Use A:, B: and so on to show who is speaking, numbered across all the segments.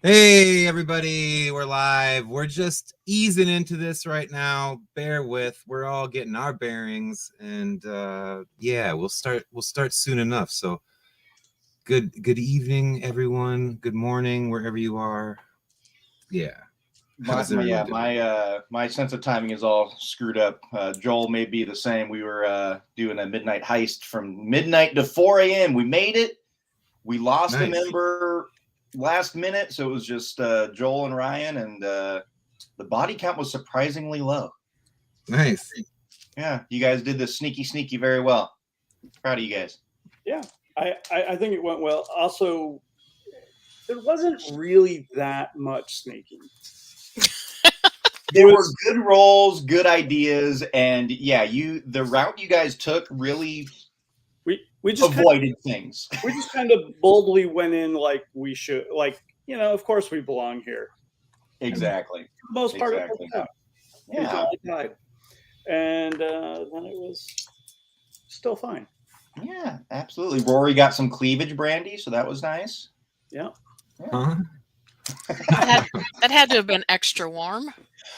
A: Hey, everybody, we're live. We're just easing into this right now. Bear with. We're all getting our bearings, and yeah, we'll start soon enough. So good evening, everyone. Good morning, wherever you are. Yeah. How's everyone doing?
B: My sense of timing is all screwed up. Joel may be the same. We were doing a midnight heist from midnight to 4 a.m. We made it. We lost a
A: Nice.
B: member last minute, so it was just Joel and Ryan, and the body count was surprisingly low.
A: Nice.
B: Yeah, you guys did this sneaky very well. Proud of you guys.
C: Yeah, I think it went well. Also, there wasn't really that much sneaking.
B: There were good rolls, good ideas, and yeah, the route you guys took really
C: we just
B: avoided things.
C: We just kind of boldly went in like we should. Like, of course we belong here.
B: Exactly.
C: For the most part, it worked out.
B: Yeah.
C: Died. And then it was still fine.
B: Yeah, absolutely. Rory got some cleavage brandy, so that was nice.
C: Yeah.
A: Huh?
D: That had to have been extra warm.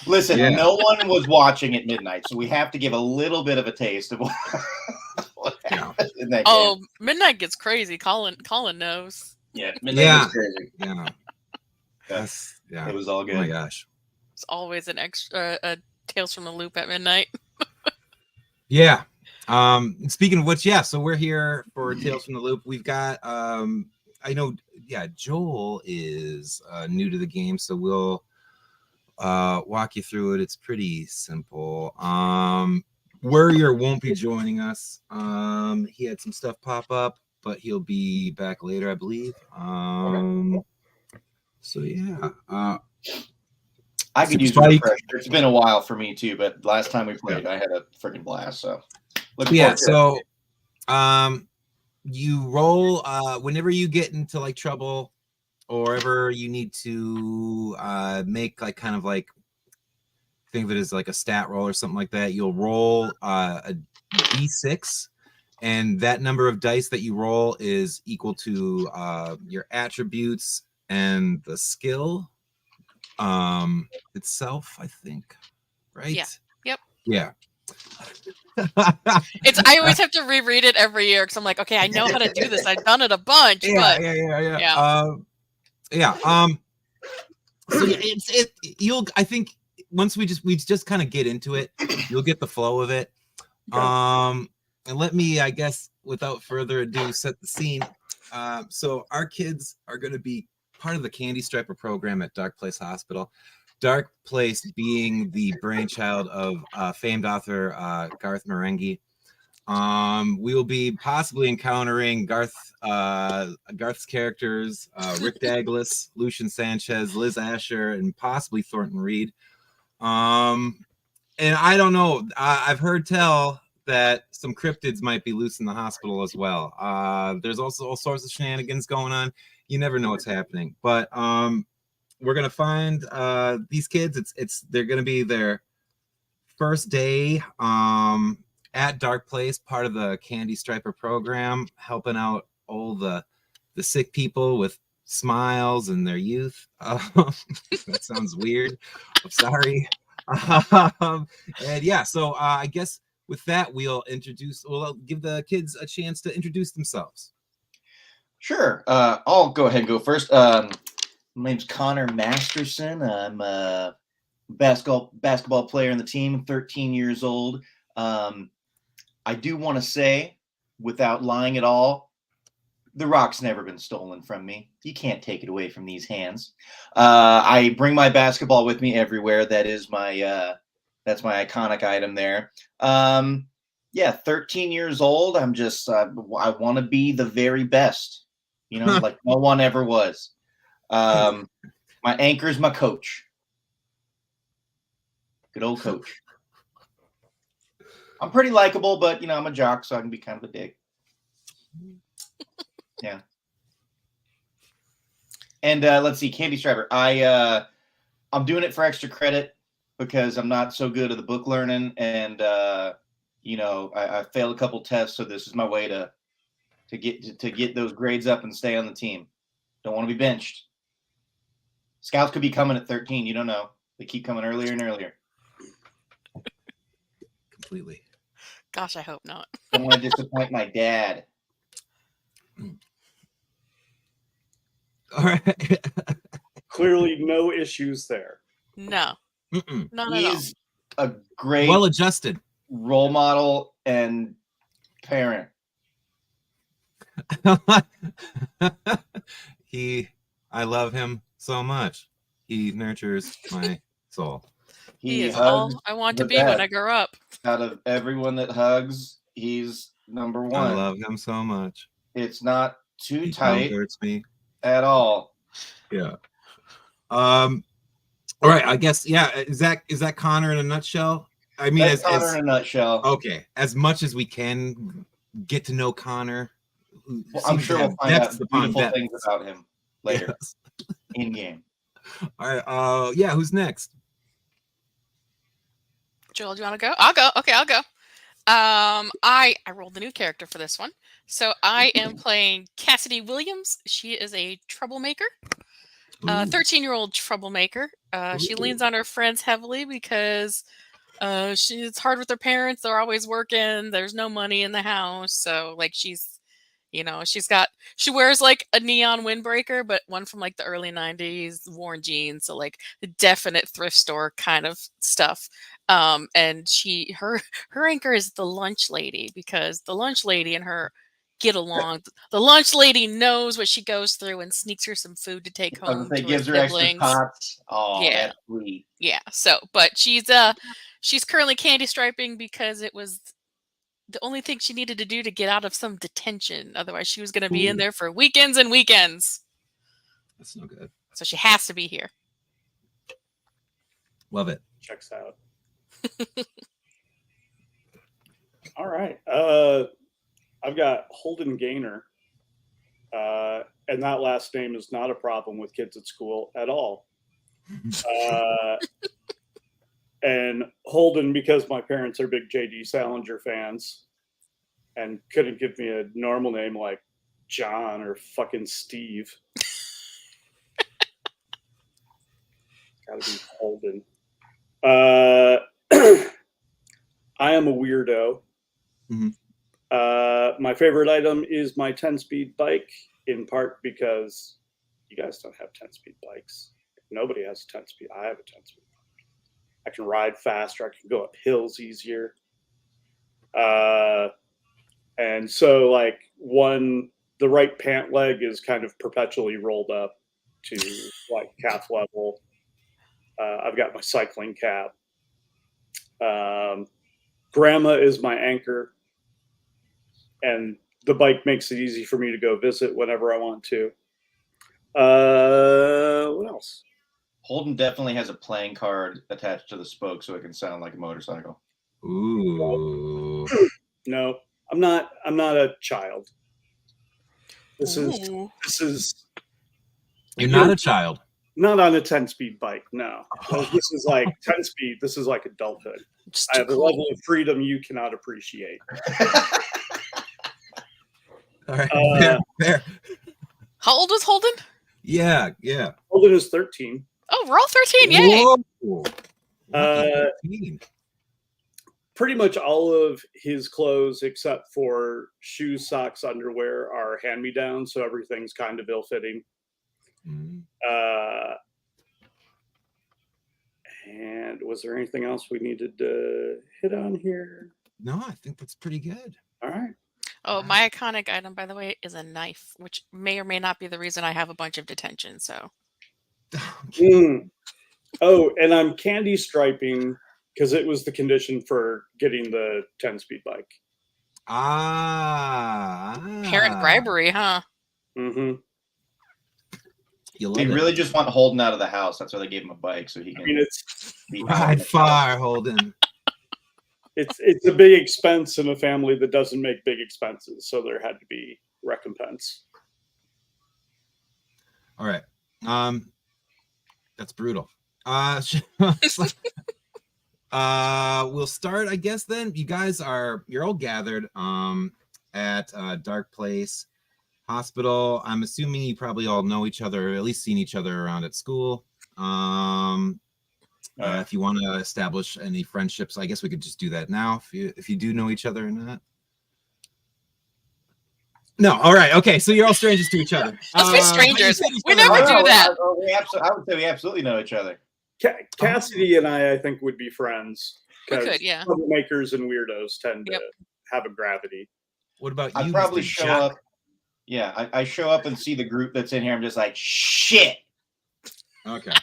B: Listen, no one was watching at midnight, so we have to give a little bit of a taste of what happened in that game.
D: Midnight gets crazy. Colin knows.
B: Yeah, midnight gets crazy.
A: Yeah.
B: Yeah. It was all good.
A: Oh my gosh.
D: It's always an extra Tales from the Loop at midnight.
A: Yeah. Speaking of which, so we're here for Tales from the Loop. We've got I know, Joel is new to the game, so we'll walk you through it. It's pretty simple. Warrior won't be joining us. He had some stuff pop up, but he'll be back later, I believe. So yeah.
B: I could use the pressure. It's been a while for me too, but last time we played, I had a freaking blast. So
A: you roll whenever you get into like trouble or ever you need to make like kind of like think of it as like a stat roll or something like that, you'll roll a d6, and that number of dice that you roll is equal to your attributes and the skill itself, I think, right?
D: Yeah. I always have to reread it every year because I'm like, okay, I know how to do this. I've done it a bunch.
A: So I think once we just kind of get into it, you'll get the flow of it. And let me, I guess, without further ado, set the scene. So our kids are going to be part of the Candy Striper program at Darkplace Hospital. Darkplace being the brainchild of famed author Garth Marenghi. We will be possibly encountering Garth's characters, Rick Dagless, Lucien Sanchez, Liz Asher, and possibly Thornton Reed. And I don't know. I've heard tell that some cryptids might be loose in the hospital as well. There's also all sorts of shenanigans going on. You never know what's happening. But we're gonna find these kids. They're gonna be their first day at Darkplace, part of the Candy Striper program, helping out all the sick people with smiles and their youth. That sounds weird. I'm sorry. And so I guess with that, we'll give the kids a chance to introduce themselves.
B: Sure. I'll go ahead and go first. My name's Connor Masterson. I'm a basketball player on the team, 13 years old. I do want to say, without lying at all, the rock's never been stolen from me. You can't take it away from these hands. I bring my basketball with me everywhere. That is that's my iconic item there. 13 years old. I'm just, I want to be the very best, like no one ever was. My anchor is my coach. Good old coach. I'm pretty likable, but I'm a jock, so I can be kind of a dick. Yeah. And let's see, Candy Striper. I'm doing it for extra credit because I'm not so good at the book learning, and I failed a couple tests, so this is my way to get those grades up and stay on the team. Don't want to be benched. Scouts could be coming at 13. You don't know. They keep coming earlier and earlier.
A: Completely.
D: Gosh, I hope not.
B: Don't want to disappoint my dad.
A: All right.
C: Clearly, no issues there.
D: No,
A: Mm-mm.
D: none at all.
B: He's a great
A: Well adjusted.
B: role model and parent.
A: I love him so much. He nurtures my soul.
D: He is
B: hugs
D: all I want to
B: the
D: be when I
B: best.
D: grow up.
B: Out of everyone that hugs, he's number one.
A: I love him so much.
B: It's not too
A: He
B: tight
A: comforts me.
B: at all.
A: Yeah. All right. I guess. Yeah. Is that Connor in a nutshell? I mean,
B: That's Connor in a nutshell.
A: Okay, as much as we can get to know Connor.
B: Well, I'm sure we'll find out beautiful
A: depth.
B: things about him later
A: Yes.
B: in game.
A: All right. Yeah. Who's next?
D: Joel, do you want to go? I'll go. Okay, I'll go. I rolled the new character for this one. So I am playing Cassidy Williams. She is a troublemaker. 13-year-old troublemaker. She leans on her friends heavily because it's hard with her parents. They're always working. There's no money in the house. So like she wears like a neon windbreaker, but one from like the early 90s, worn jeans. So like the definite thrift store kind of stuff. And her anchor is the lunch lady because the lunch lady and her get along. The lunch lady knows what she goes through and sneaks her some food to take home.
B: They gives her extra pots. Oh, yeah. That's sweet.
D: Yeah. So, but she's currently candy striping because it was the only thing she needed to do to get out of some detention. Otherwise, she was going to be in there for weekends and weekends.
A: That's no good.
D: So she has to be here.
A: Love it.
C: Checks out. All right. I've got Holden Gaynor. And that last name is not a problem with kids at school at all. And Holden, because my parents are big J.D. Salinger fans and couldn't give me a normal name like John or fucking Steve. Gotta be Holden. I am a weirdo.
A: Mm-hmm.
C: My favorite item is my 10-speed bike, in part because you guys don't have 10-speed bikes. Nobody has a 10-speed. I have a 10-speed. I can ride faster. I can go up hills easier. And so like the right pant leg is kind of perpetually rolled up to like calf level. I've got my cycling cap. Grandma is my anchor. And the bike makes it easy for me to go visit whenever I want to. What else?
B: Holden definitely has a playing card attached to the spoke so it can sound like a motorcycle.
A: Ooh.
C: No, I'm not a child. This is
A: You're not a child.
C: Not on a 10-speed bike, no. This is like 10-speed. This is like adulthood. I have a level of freedom you cannot appreciate.
A: All right. Fair.
D: How old was Holden?
A: Yeah.
C: Holden is 13.
D: Oh, we're all 13. Yay.
A: Whoa. 13.
C: Pretty much all of his clothes, except for shoes, socks, underwear, are hand-me-downs, so everything's kind of ill-fitting. And was there anything else we needed to hit on here?
A: No, I think that's pretty good.
C: All right.
D: Oh, my iconic item, by the way, is a knife, which may or may not be the reason I have a bunch of detention. So.
C: Oh, and I'm candy striping because it was the condition for getting the 10-speed bike.
D: Parent bribery, huh?
C: Mm-hmm.
B: They really just want Holden out of the house. That's why they gave him a bike so he can
A: ride far, Holden.
C: It's a big expense in a family that doesn't make big expenses, so there had to be recompense.
A: All right. That's brutal. We'll start, I guess, then. You're all gathered at Darkplace Hospital. I'm assuming you probably all know each other, or at least seen each other around at school. If you want to establish any friendships, I guess we could just do that now. If you do know each other or not. No, all right, okay. So you're all strangers to each other.
D: Let's be strangers. We
A: other
D: never
A: well.
D: do that.
B: I would say we absolutely know each other.
C: Cassidy and I think, would be friends.
D: We could, yeah.
C: Troublemakers and weirdos tend to have a gravity.
A: What about
B: I
A: you?
B: probably show up. Yeah, I show up and see the group that's in here. I'm just like, shit.
A: Okay.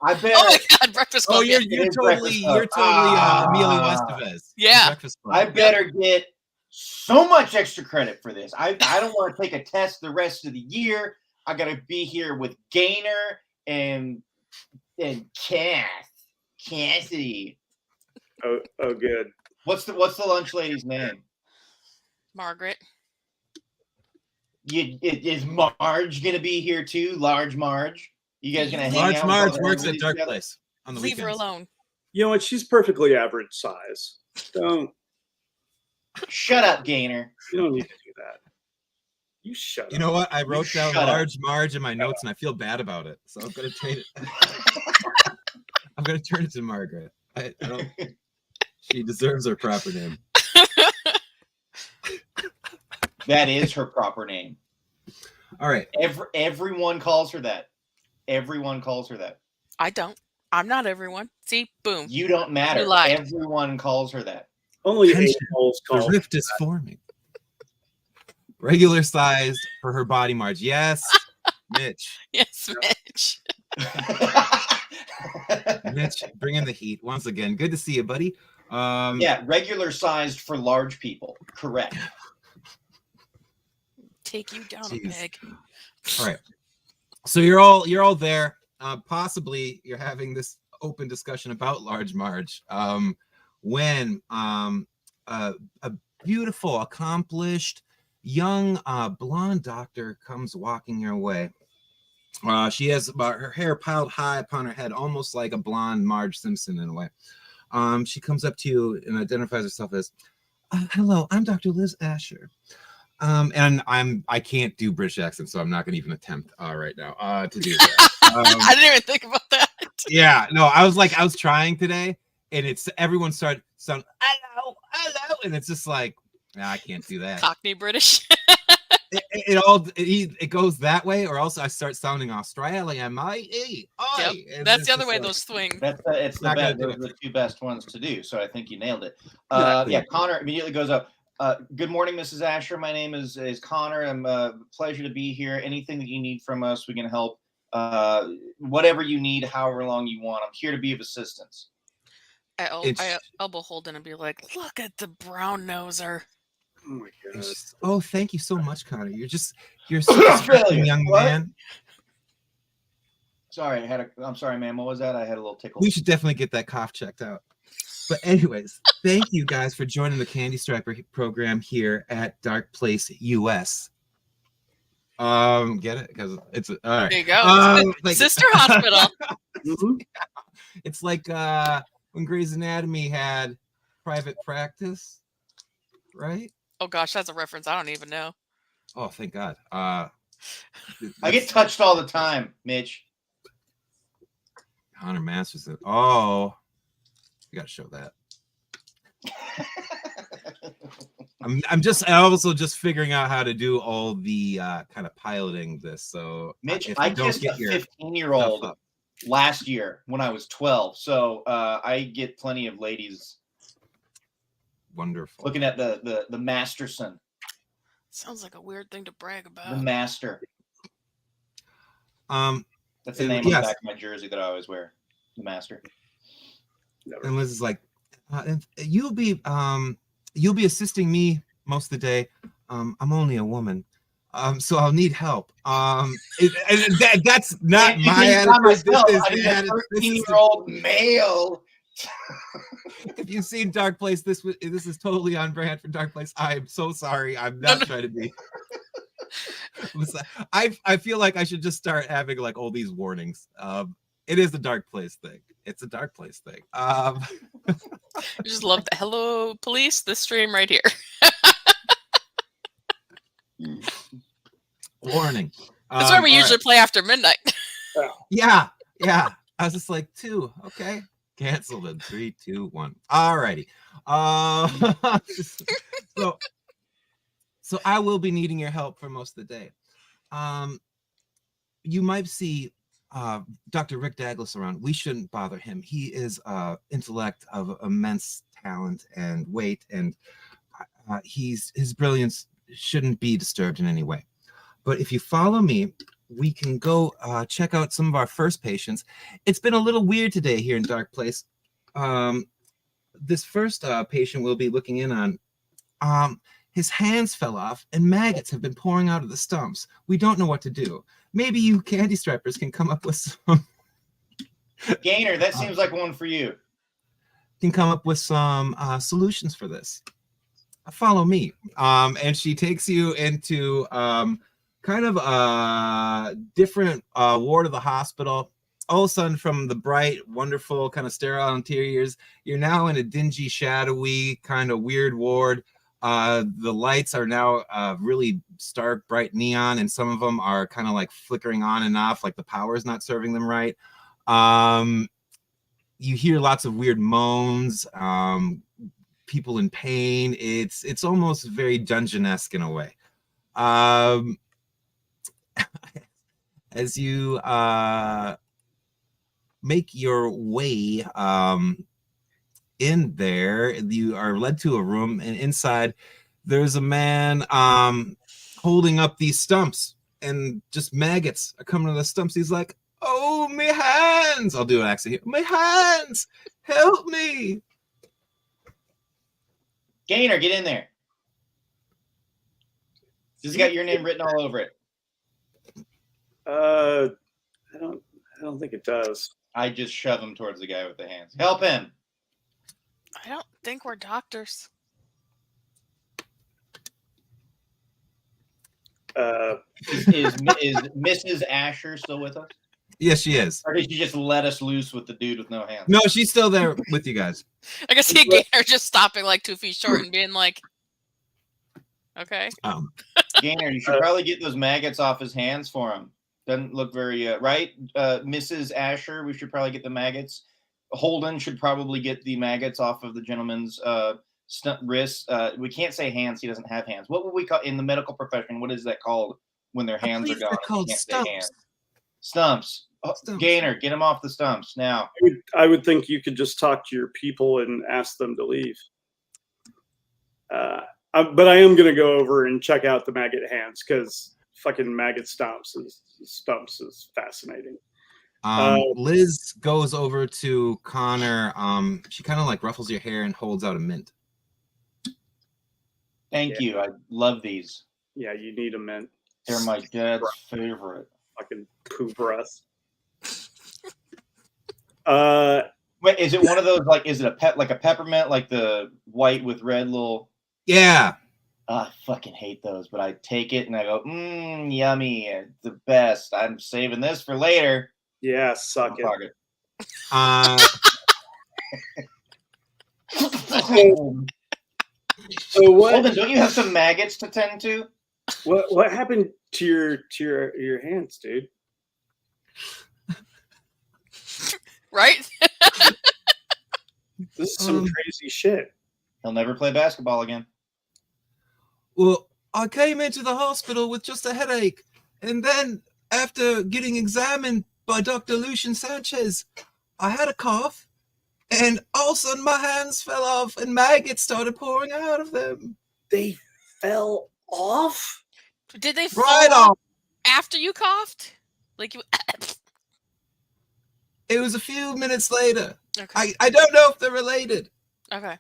B: I bet.
D: Oh my God, Breakfast Club.
A: Oh, you're totally Emilio Estevez.
D: Yeah.
A: Breakfast Club.
B: I better get so much extra credit for this. I don't want to take a test the rest of the year. I got to be here with Gaynor and Cassidy.
C: Oh, good.
B: What's the lunch lady's name?
D: Margaret.
B: Is Marge gonna be here too? Large Marge. You guys gonna hang out?
A: Marge works at Darkplace on the
D: weekends. Leave her alone.
C: You know what? She's perfectly average size. Don't.
B: Shut up, Gaynor.
C: You don't need to do that. You shut up.
A: You know what? I wrote down Large Marge in my notes, and I feel bad about it. So I'm gonna trade it. I'm gonna turn it to Margaret. I don't. She deserves her proper name.
B: That is her proper name.
A: All right.
B: Everyone calls her that. Everyone calls her that.
D: I don't. I'm not everyone. See, boom.
B: You don't matter.
D: You lied.
B: Everyone calls her that.
C: Only
A: The
C: call.
A: rift is forming. Regular sized for her body, Marge. Yes, Mitch.
D: Yes, Mitch.
A: Mitch, bring in the heat once again. Good to see you, buddy.
B: Yeah, regular sized for large people. Correct.
D: Take you down a peg.
A: All right. So you're all there. Possibly you're having this open discussion about Large Marge. When a beautiful, accomplished, young blonde doctor comes walking your way. She has her hair piled high upon her head, almost like a blonde Marge Simpson in a way. She comes up to you and identifies herself as, "Hello, I'm Dr. Liz Asher." And I can't do British accent, so I'm not going to even attempt right now to do that.
D: I didn't even think about that.
A: Yeah, no, I was trying today, and everyone started sound hello, and it's just like, nah, I can't do that.
D: Cockney British.
A: it goes that way, or else I start sounding Australian, mate.
D: Yep. That's the other way those swing.
B: It's the best. Those are the two best ones to do. So I think you nailed it. Yeah, Connor immediately goes up. Good morning, Mrs. Asher. My name is Connor. I'm pleasure to be here. Anything that you need from us, we can help. Whatever you need, however long you want. I'm here to be of assistance.
D: I elbow Holden and be like, "Look at the brown noser."
C: Oh my God.
A: Oh, thank you so much, Connor. You're such a young man.
B: Sorry, I'm sorry, ma'am. What was that? I had a little tickle.
A: We should definitely get that cough checked out. But anyways, thank you guys for joining the Candy Striper program here at Darkplace US. Get it? Because it's all right.
D: There you go. Sister hospital.
A: It's like when Grey's Anatomy had private practice, right?
D: Oh gosh, that's a reference I don't even know.
A: Oh, thank God.
B: I get touched all the time, Mitch.
A: Connor Masterson. Oh, you gotta show that. I'm also just figuring out how to do all the kind of piloting this. So
B: Mitch, I kissed a 15-year-old last year when I was 12. So I get plenty of ladies.
A: Wonderful.
B: Looking at the Masterson.
D: Sounds like a weird thing to brag about.
B: The Master. That's the name on the back of my jersey that I always wear. The Master.
A: And Liz is like, you'll be assisting me most of the day. I'm only a woman, so I'll need help. That's not my attitude.
B: I'm a 13-year-old male.
A: If you've seen Darkplace, this is totally on brand for Darkplace. I'm so sorry. I'm not trying to be. I feel like I should just start having like all these warnings. It is a Darkplace thing. It's a Darkplace thing. I
D: just love the hello police. This stream right here.
A: Warning.
D: That's why we usually play after midnight.
A: Yeah. Yeah, I was just like 2. Okay, canceled in 3, 2, 1. Alrighty. So so I will be needing your help for most of the day. You might see Dr. Rick Dagless around. We shouldn't bother him. He is intellect of immense talent and weight, and his brilliance shouldn't be disturbed in any way. But if you follow me, we can go check out some of our first patients. It's been a little weird today here in Darkplace. This first patient we'll be looking in on, his hands fell off and maggots have been pouring out of the stumps. We don't know what to do. Maybe you candy strippers can come up with some
B: Gainer, that seems like one for you.
A: Solutions for this. Follow me. And she takes you into kind of a different ward of the hospital. All of a sudden, from the bright, wonderful, kind of sterile interiors, you're now in a dingy, shadowy, kind of weird ward. The lights are now really stark, bright neon, and some of them are kind of like flickering on and off, like the power is not serving them right. You hear lots of weird moans, people in pain. It's almost very dungeon-esque in a way. As you make your way in there, you are led to a room, and inside there's a man holding up these stumps, and just maggots are coming to the stumps. He's like, "Oh, my hands!" I'll do an accent here. "My hands, help me!"
B: Gainer, get in there. This has got your name written all over it.
C: I don't think it does.
B: I just shove him towards the guy with the hands. Help him.
D: I don't think we're doctors.
B: Is Mrs. Asher still with us?
A: Yes, she is.
B: Or did you just let us loose with the dude with no hands?
A: No, she's still there with you guys.
D: I can see Gainer just stopping like 2 feet short and being like, okay.
B: Gainer, you should probably get those maggots off his hands for him. Doesn't look very right. Mrs. Asher, we should probably get the maggots. Holden should probably get the maggots off of the gentleman's wrists. We can't say hands. He doesn't have hands. What would we call in the medical profession? What is that called when their hands are gone?
A: They're called
B: stumps. Stumps.
A: Stumps.
B: Gainer, get him off the stumps now.
C: I would think you could just talk to your people and ask them to leave. But I am going to go over and check out the maggot hands because fucking maggot stumps is fascinating.
A: Liz goes over to Connor. She kind of like ruffles your hair and holds out a mint.
B: Thank you. I love these.
C: Yeah, you need a mint.
B: They're my dad's favorite.
C: Fucking poo breath.
B: Wait, is it one of those like? Is it a peppermint, like the white with red little?
A: Yeah.
B: I fucking hate those, but I take it and I go, yummy, it's the best. I'm saving this for later.
C: Yeah, suck it. So what?
B: Holden, don't you have some maggots to tend to?
C: What happened to your hands, dude?
D: Right?
C: This is some crazy shit.
B: He'll never play basketball again.
A: Well, I came into the hospital with just a headache, and then after getting examined by Dr. Lucien Sanchez, I had a cough, and all of a sudden my hands fell off, and maggots started pouring out of them.
C: They fell off?
D: Did they fall
A: Right
D: off
A: off.
D: after you coughed? Like you?
A: It was a few minutes later.
D: Okay.
A: I don't know if they're related.
D: Okay.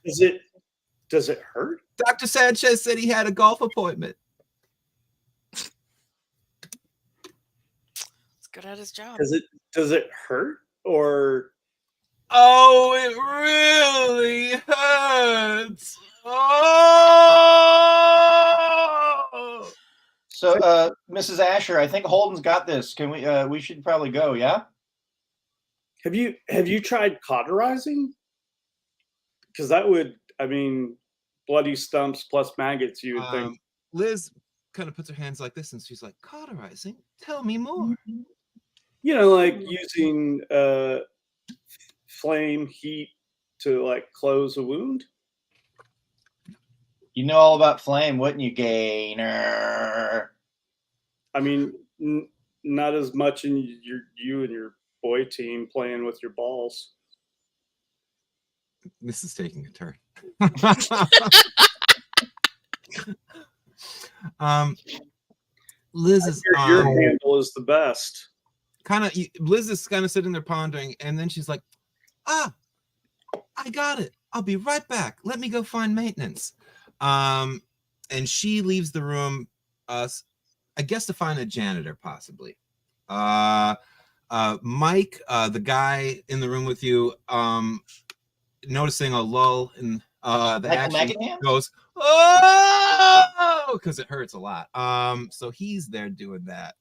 C: Does it hurt?
A: Dr. Sanchez said he had a golf appointment.
D: He's good at his job.
C: Does it hurt or?
A: Oh, it really hurts. Oh.
B: So, Mrs. Asher, I think Holden's got this. Can we should probably go, yeah?
C: Have you tried cauterizing? Because that would, bloody stumps plus maggots, you would think.
A: Liz kind of puts her hands like this and she's like, cauterizing? Tell me more.
C: like using flame, heat to like close a wound.
B: You know all about flame, wouldn't you, Gainer?
C: I mean, not as much in you and your boy team playing with your balls.
A: This is taking a turn. Liz is
C: Your handle is the best.
A: Liz is kind of sitting there pondering, and then she's like, I got it. I'll be right back. Let me go find maintenance. And she leaves the room, I guess to find a janitor, possibly. Mike, the guy in the room with you, noticing a lull in the action, goes, oh, because it hurts a lot. So he's there doing that.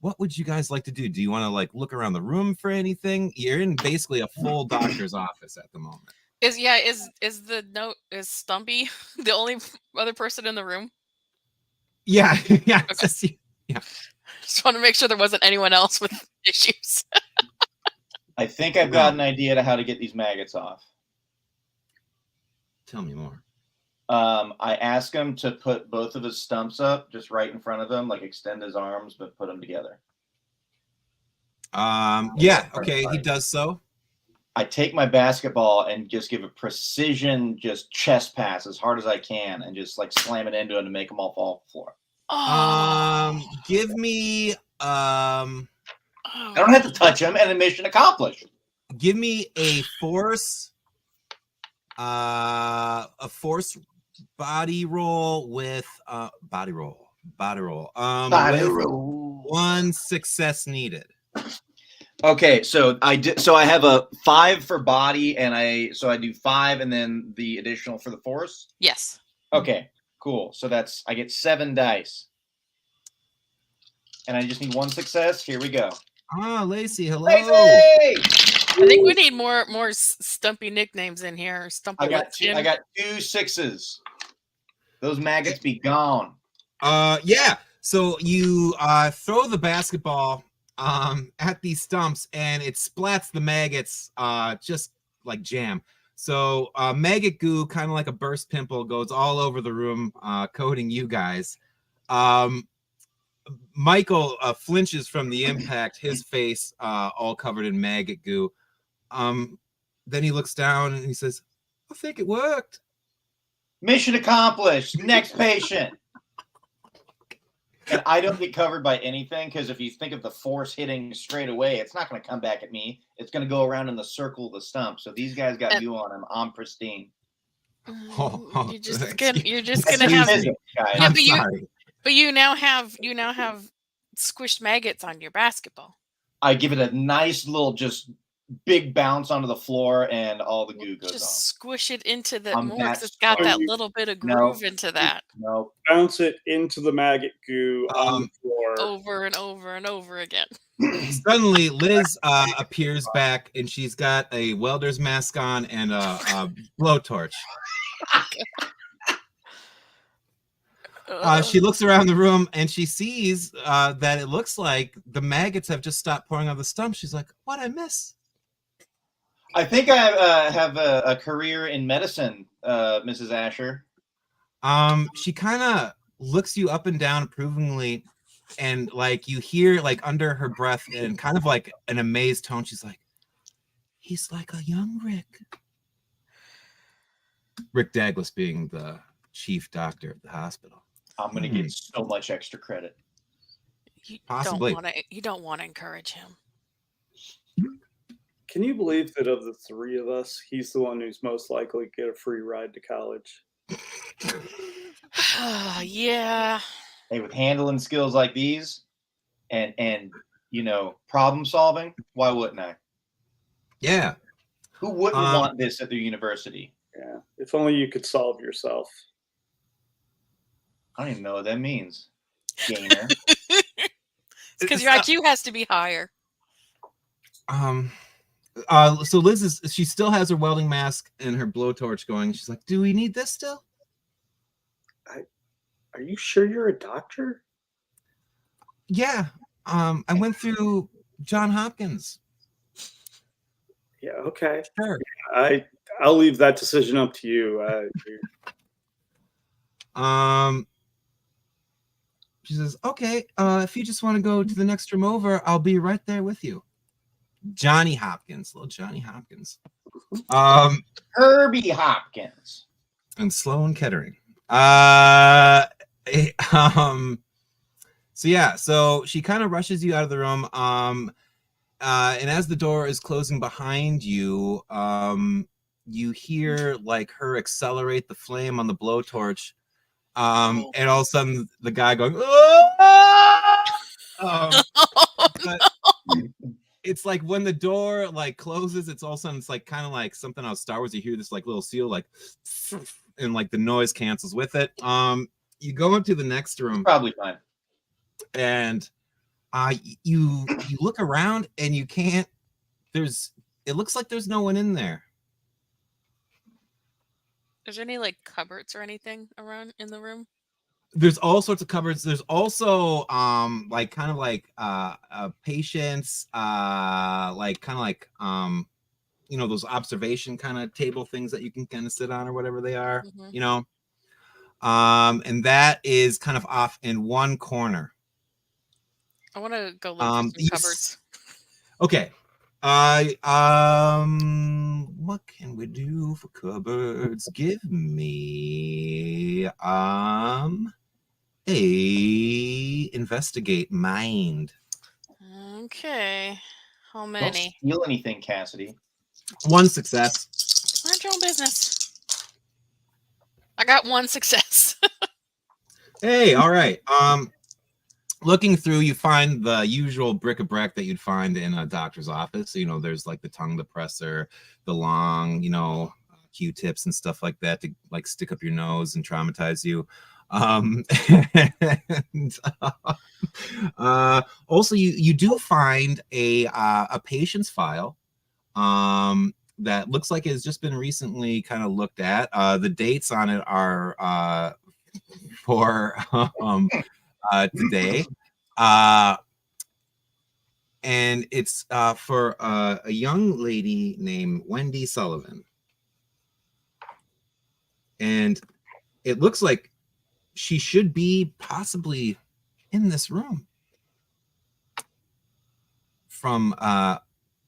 A: What would you guys like to do? Do you want to like look around the room for anything? You're in basically a full doctor's office at the moment.
D: Is Stumpy the only other person in the room?
A: Yeah, yeah,
D: Okay.
A: Yeah.
D: Just want to make sure there wasn't anyone else with issues.
B: I think I've got an idea to how to get these maggots off.
A: Tell me more.
B: I ask him to put both of his stumps up, just right in front of him, like extend his arms, but put them together.
A: Yeah, okay, he does so.
B: I take my basketball and just give a precision, just chest pass as hard as I can, and just like slam it into him to make them all fall off the floor.
A: Give me
B: I don't have to touch him, and the mission accomplished.
A: Give me a force body roll with body roll. One success needed.
B: Okay, so I have a 5 for body, and I do 5 and then the additional for the force.
D: Yes.
B: Okay, cool. So I get 7 dice. And I just need 1 success. Here we go.
A: Lacey, hello.
B: Lacey!
D: I think we need more Stumpy nicknames in here. Stumpy.
B: I got 2 6s. Those maggots be gone.
A: Yeah. So you throw the basketball at these stumps, and it splats the maggots just like jam. So maggot goo, kind of like a burst pimple, goes all over the room, coating you guys. Michael flinches from the impact, his face all covered in maggot goo. Then he looks down and he says, I think it worked.
B: Mission accomplished. Next patient. And I don't get covered by anything, because if you think of the force hitting straight away, it's not going to come back at me. It's going to go around in the circle of the stump. So these guys got you on them. I'm pristine.
D: You're just gonna have.
B: Yeah,
D: but you now have squished maggots on your basketball.
B: I give it a nice little just big bounce onto the floor, and all the goo goes off.
D: Just squish it into the more, because it's got that little bit of groove into that.
B: Nope.
C: Bounce it into the maggot goo on the floor.
D: Over and over and over again.
A: Suddenly, Liz appears back, and she's got a welder's mask on and a blowtorch. She looks around the room, and she sees that it looks like the maggots have just stopped pouring on the stump. She's like, what'd I miss?
B: I think I have a career in medicine, Mrs. Asher.
A: She kind of looks you up and down approvingly, and like you hear like under her breath and kind of like an amazed tone, she's like, he's like a young Rick. Rick Dagless being the chief doctor of the hospital.
B: I'm going to get so much extra credit.
A: Possibly.
D: You don't want to encourage him.
C: Can you believe that of the 3 of us, he's the one who's most likely to get a free ride to college?
D: Yeah.
B: Hey, with handling skills like these and problem solving, why wouldn't I?
A: Yeah.
B: Who wouldn't want this at their university?
C: Yeah. If only you could solve yourself.
B: I don't even know what that means. Gainer.
D: Because your IQ has to be higher.
A: So Liz she still has her welding mask and her blowtorch going. She's like, do we need this still?
C: Are you sure you're a doctor?
A: Yeah. I went through John Hopkins.
C: Yeah. Okay.
A: Sure.
C: I'll leave that decision up to you.
A: She says, okay, if you just want to go to the next room over, I'll be right there with you. Johnny Hopkins, little Johnny Hopkins.
B: Herbie Hopkins.
A: And Sloan Kettering. So yeah, so she kind of rushes you out of the room. And as the door is closing behind you, you hear like her accelerate the flame on the blowtorch. And all of a sudden the guy going, but it's like when the door like closes, it's all of a sudden it's like kind of like something out of Star Wars. You hear this like little seal like, and like the noise cancels with it. You go into the next room.
B: Probably fine.
A: And you look around and you can't. It looks like there's no one in there.
D: Is there any like cupboards or anything around in the room?
A: There's all sorts of cupboards. There's also like kind of like patients like kind of like you know, those observation kind of table things that you can kind of sit on or whatever they are, you know. And that is kind of off in one corner.
D: I want to go look for some cupboards.
A: Okay. What can we do for cupboards? Give me a investigate mind.
D: Okay. How
B: Don't
D: many?
B: steal anything, Cassidy.
A: One success.
D: Mind your own business. I got one success.
A: Hey, all right. Looking through, you find the usual bric-a-brac that you'd find in a doctor's office. You know, there's like the tongue depressor, the long, you know, Q-tips and stuff like that to like stick up your nose and traumatize you. And, also, you do find a patient's file that looks like it's just been recently kind of looked at. The dates on it are for today, and it's for a young lady named Wendy Sullivan, and it looks like she should be possibly in this room from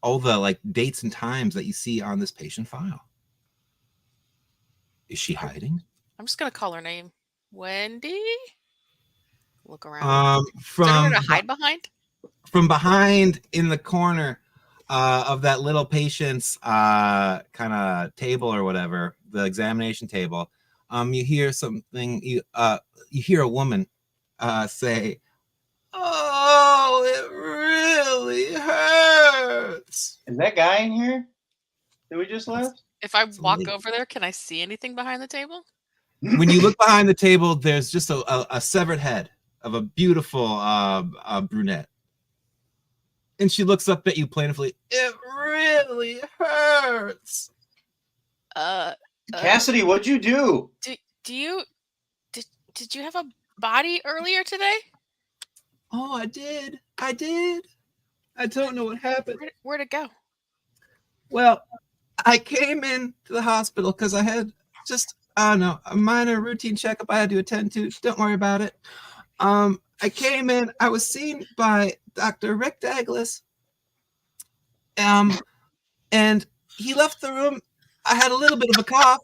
A: all the like dates and times that you see on this patient file. Is she hiding?
D: I'm just gonna call her name, Wendy. Look around.
A: From
D: Is there anywhere to hide behind?
A: From behind in the corner of that little patient's kind of table or whatever, the examination table, you hear something. You hear a woman say, "Oh, it really hurts."
B: Is that guy in here that we just left?
D: If I walk over there, can I see anything behind the table?
A: When you look behind the table, there's just a severed head of a beautiful brunette. And she looks up at you plaintively. It really hurts.
B: Cassidy, what'd you do?
D: Did you have a body earlier today?
A: Oh, I did. I don't know what happened.
D: Where'd it go?
A: Well, I came in to the hospital because I had just, I don't know, a minor routine checkup I had to attend to. Don't worry about it. I came in, I was seen by Dr. Rick Dagless. And he left the room. I had a little bit of a cough,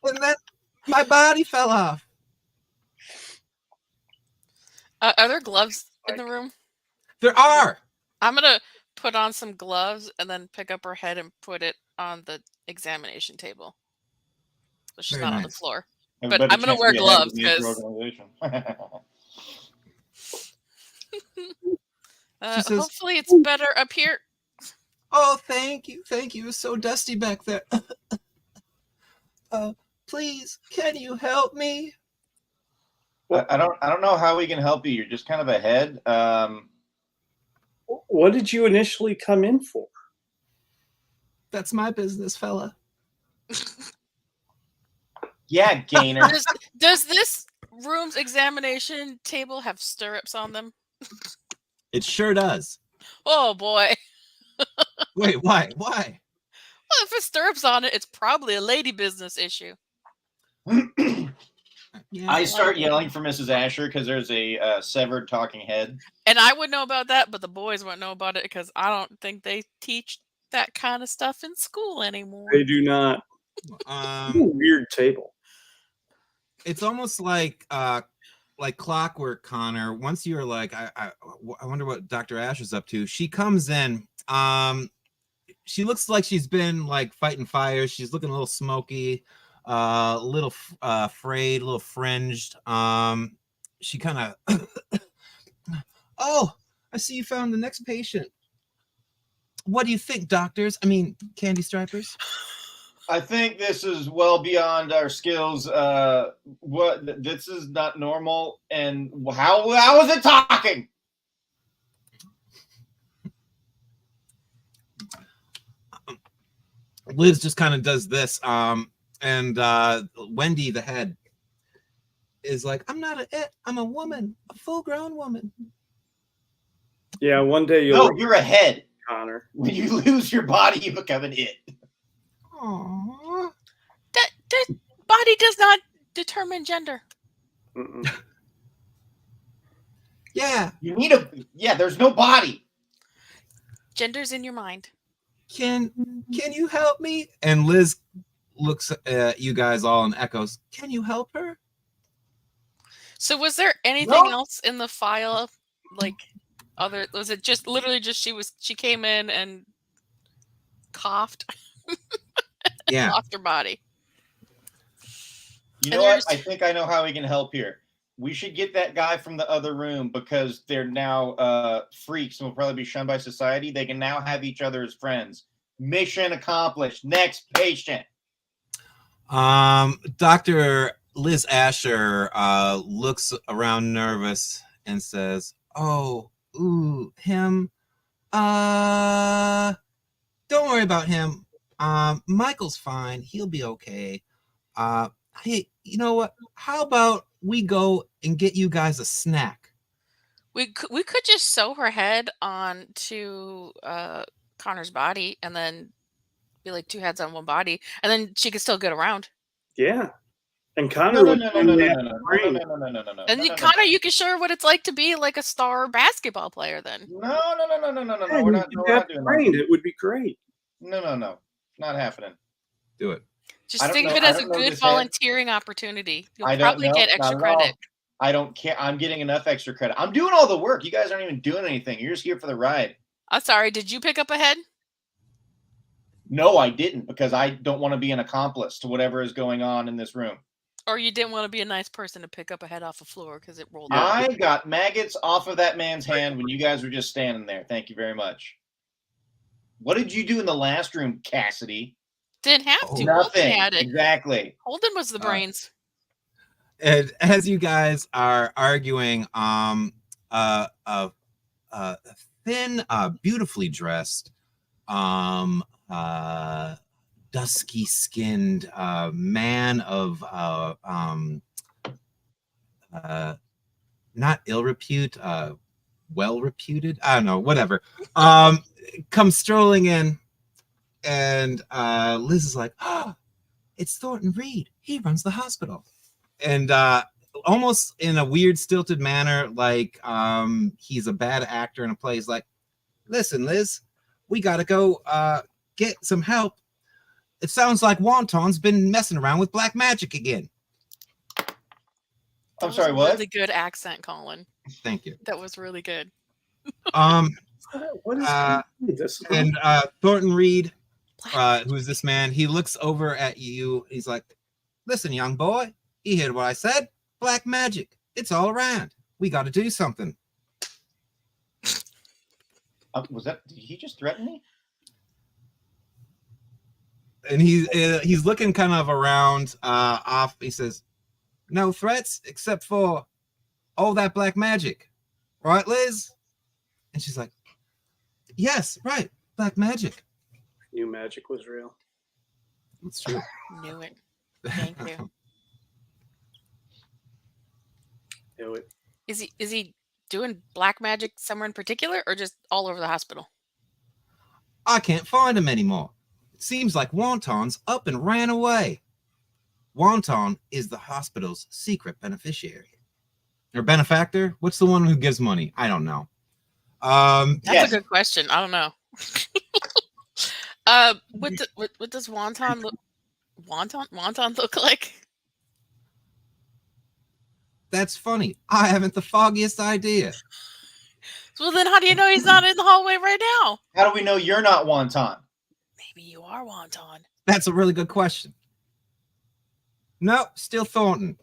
A: and then my body fell off.
D: Are there gloves in the room?
A: There are.
D: I'm gonna put on some gloves and then pick up her head and put it on the examination table. So she's not on the floor. But I'm gonna wear gloves because hopefully it's better up here.
A: Oh, thank you. Thank you. It was so dusty back there. Please, can you help me?
B: I don't know how we can help you. You're just kind of ahead.
C: What did you initially come in for?
A: That's my business, fella.
B: Yeah, Gainer.
D: Does this room's examination table have stirrups on them?
A: It sure does.
D: Oh boy.
A: Wait, why? Why?
D: Well, if it stirrups on it, it's probably a lady business issue.
A: Yeah.
B: I start yelling for Mrs. Asher because there's a severed talking head.
D: And I would know about that, but the boys wouldn't know about it because I don't think they teach that kind of stuff in school anymore.
C: They do not. Weird table.
A: It's almost like clockwork, Connor. Once you're like, I wonder what Dr. Ash is up to. She comes in. She looks like she's been like fighting fires. She's looking a little smoky, a little frayed, a little fringed. She kind of, oh, I see you found the next patient. What do you think, doctors? I mean, candy stripers?
B: I think this is well beyond our skills. This is not normal. And how is it talking?
A: Liz just kind of does this. And Wendy, the head, is like, I'm not I'm a woman, a full-grown woman.
C: Yeah, one day you'll.
B: No, you're a head,
C: Connor.
B: When you lose your body, you become an it.
A: Aww.
D: That body does not determine gender.
C: Mm-mm.
A: Yeah.
B: You need there's no body.
D: Gender's in your mind.
A: Can you help me? And Liz looks at you guys all and echoes, can you help her?
D: So was there anything
B: No.
D: else in the file? Like was it just literally just she came in and coughed?
A: Yeah.
D: Off her body.
B: You
D: And
B: know
D: they're
B: what?
D: just-
B: I think I know how we can help here. We should get that guy from the other room because they're now freaks and will probably be shunned by society. They can now have each other as friends. Mission accomplished. Next patient.
A: Dr. Liz Asher looks around nervous and says, oh, ooh, him. Don't worry about him. Michael's fine. He'll be okay. Hey, you know what? How about we go and get you guys a snack?
D: We could just sew her head onto Connor's body and then be like two heads on one body, and then she could still get around.
C: Yeah. And
B: No,
C: Connor
B: no,
C: would
B: no, no,
C: finally
B: no,
C: have
B: no,
C: a
B: no,
C: brain.
B: no.
D: And
B: No,
D: you,
B: no,
D: Connor, you can show her what it's like to be like a star basketball player. Then
B: No.
C: Yeah,
B: We're
C: you
B: not
C: could have
B: doing
C: brain.
B: that.
C: It would be great.
B: No. Not happening.
A: Do it.
D: just
B: I don't
D: think of
B: know-
D: it
B: I
D: as a
B: don't know
D: good
B: this head.
D: volunteering opportunity. You'll
B: I don't
D: probably
B: know.
D: get
B: Not
D: extra
B: at
D: credit.
B: all. I don't care. I'm getting enough extra credit. I'm doing all the work. You guys aren't even doing anything. You're just here for the ride.
D: I'm sorry. Did you pick up a head?
B: No, I didn't because I don't want to be an accomplice to whatever is going on in this room.
D: Or you didn't want to be a nice person to pick up a head off the floor because it rolled
C: Yeah.
D: out?
B: I got maggots off of that man's hand when you guys were just standing there. Thank you very much. What did you do in the last room, Cassidy?
D: Didn't have to. Holden
B: Nothing.
D: had it.
B: Exactly.
D: Holden was the brains.
A: And as you guys are arguing, a thin, beautifully dressed, dusky skinned man of not ill repute, well reputed, I don't know, whatever, comes strolling in, and Liz is like, oh, it's Thornton Reed, he runs the hospital. And almost in a weird stilted manner, like he's a bad actor in a play. He's like, listen, Liz, we gotta go get some help. It sounds like Wonton's been messing around with black magic again.
B: I'm
D: That
B: sorry,
D: was a
B: what?
D: really good accent, Colin.
A: Thank you.
D: That was really good.
C: What is this?
A: And Thornton Reed, who is this man? He looks over at you. He's like, listen, young boy, you heard what I said? Black magic. It's all around. We got to do something.
B: Did he just threaten me?
A: And he's looking kind of around off. He says, no threats except for all that black magic. Right, Liz? And she's like, yes, right. Black magic.
C: New magic was real.
A: That's true.
D: Knew it. Thank you.
C: Knew it.
D: Is he doing black magic somewhere in particular, or just all over the hospital?
A: I can't find him anymore. It seems like Wonton's up and ran away. Wonton is the hospital's secret beneficiary. Or benefactor? What's the one who gives money? I don't know.
D: That's a good question. I don't know. What does Wonton look? Wonton look like?
A: That's funny. I haven't the foggiest idea.
D: Well, then how do you know he's not in the hallway right now?
B: How do we know you're not Wonton?
D: Maybe you are Wonton.
A: That's a really good question. No, still Thornton.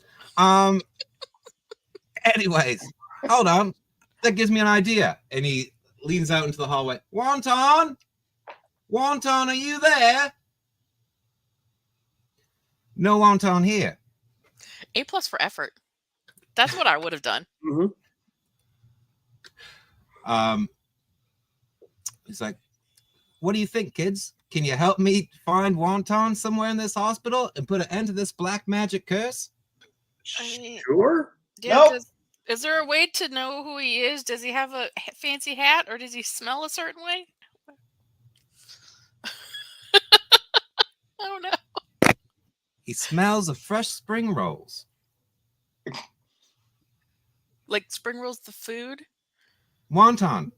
A: Anyways, hold on. That gives me an idea. And he leans out into the hallway. Wonton? Wonton, are you there? No Wonton here.
D: A+ for effort. That's what I would have done.
A: He's like, what do you think, kids? Can you help me find Wonton somewhere in this hospital and put an end to this black magic curse?
C: Sure.
D: Yeah,
B: Nope.
D: Is there a way to know who he is? Does he have a fancy hat, or does he smell a certain way? I don't know.
A: He smells of fresh spring rolls.
D: Like spring rolls, the food?
A: Wonton.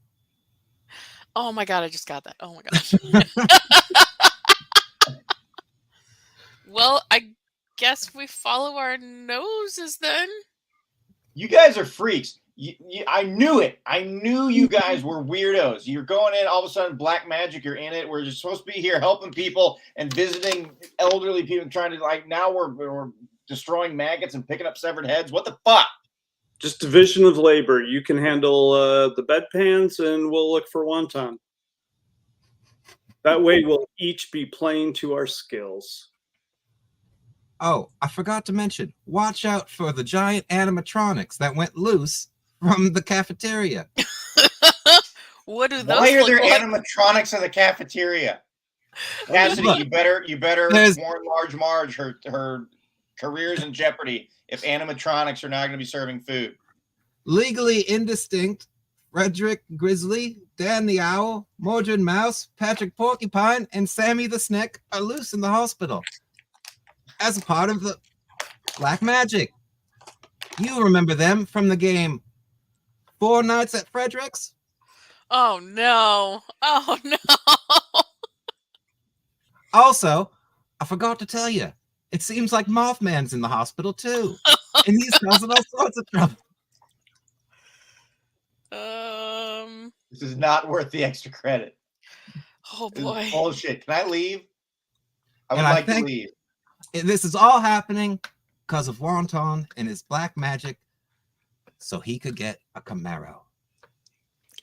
D: Oh my god, I just got that. Oh my gosh. Well, I guess we follow our noses then.
B: You guys are freaks. I knew it. I knew you guys were weirdos. You're going in, all of a sudden, black magic, you're in it. We're just supposed to be here helping people and visiting elderly people, trying to, like, now we're destroying maggots and picking up severed heads. What the fuck?
C: Just division of labor. You can handle the bedpans, and we'll look for Wonton. That way, we'll each be playing to our skills.
A: Oh, I forgot to mention, watch out for the giant animatronics that went loose from the cafeteria.
D: What do those
B: Why are
D: look
B: there
D: like?
B: animatronics in the cafeteria? Cassidy,
A: Look,
B: you better
A: there's-
B: warn Large Marge her career's in jeopardy if animatronics are not going to be serving food.
A: Legally indistinct, Frederick Grizzly, Dan the Owl, Mordred Mouse, Patrick Porcupine, and Sammy the Snick are loose in the hospital as a part of the black magic. You remember them from the game Four Nights at Frederick's?
D: Oh no. Oh no.
A: Also, I forgot to tell you, it seems like Mothman's in the hospital too, and he's causing all sorts of trouble.
B: This is not worth the extra credit.
D: Oh
B: This
D: boy.
B: is bullshit. Can I leave? I would
A: And I
B: like to
A: think-
B: leave.
A: This is all happening because of Wonton and his black magic, so he could get a Camaro,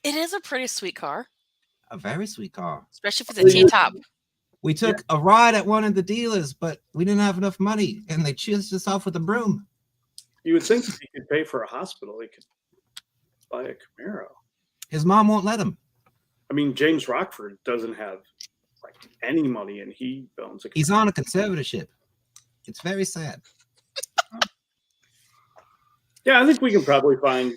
D: It is a pretty sweet car,
A: a very sweet car.
D: especially if it's a T-top.
A: We took a ride at one of the dealers, but we didn't have enough money, and they chased us off with a broom.
C: You would think if he could pay for a hospital, he could buy a Camaro.
A: His mom won't let him.
C: I mean, James Rockford doesn't have like any money, and he owns a Camaro.
A: He's on a conservatorship. It's very sad.
C: Yeah, I think we can probably find.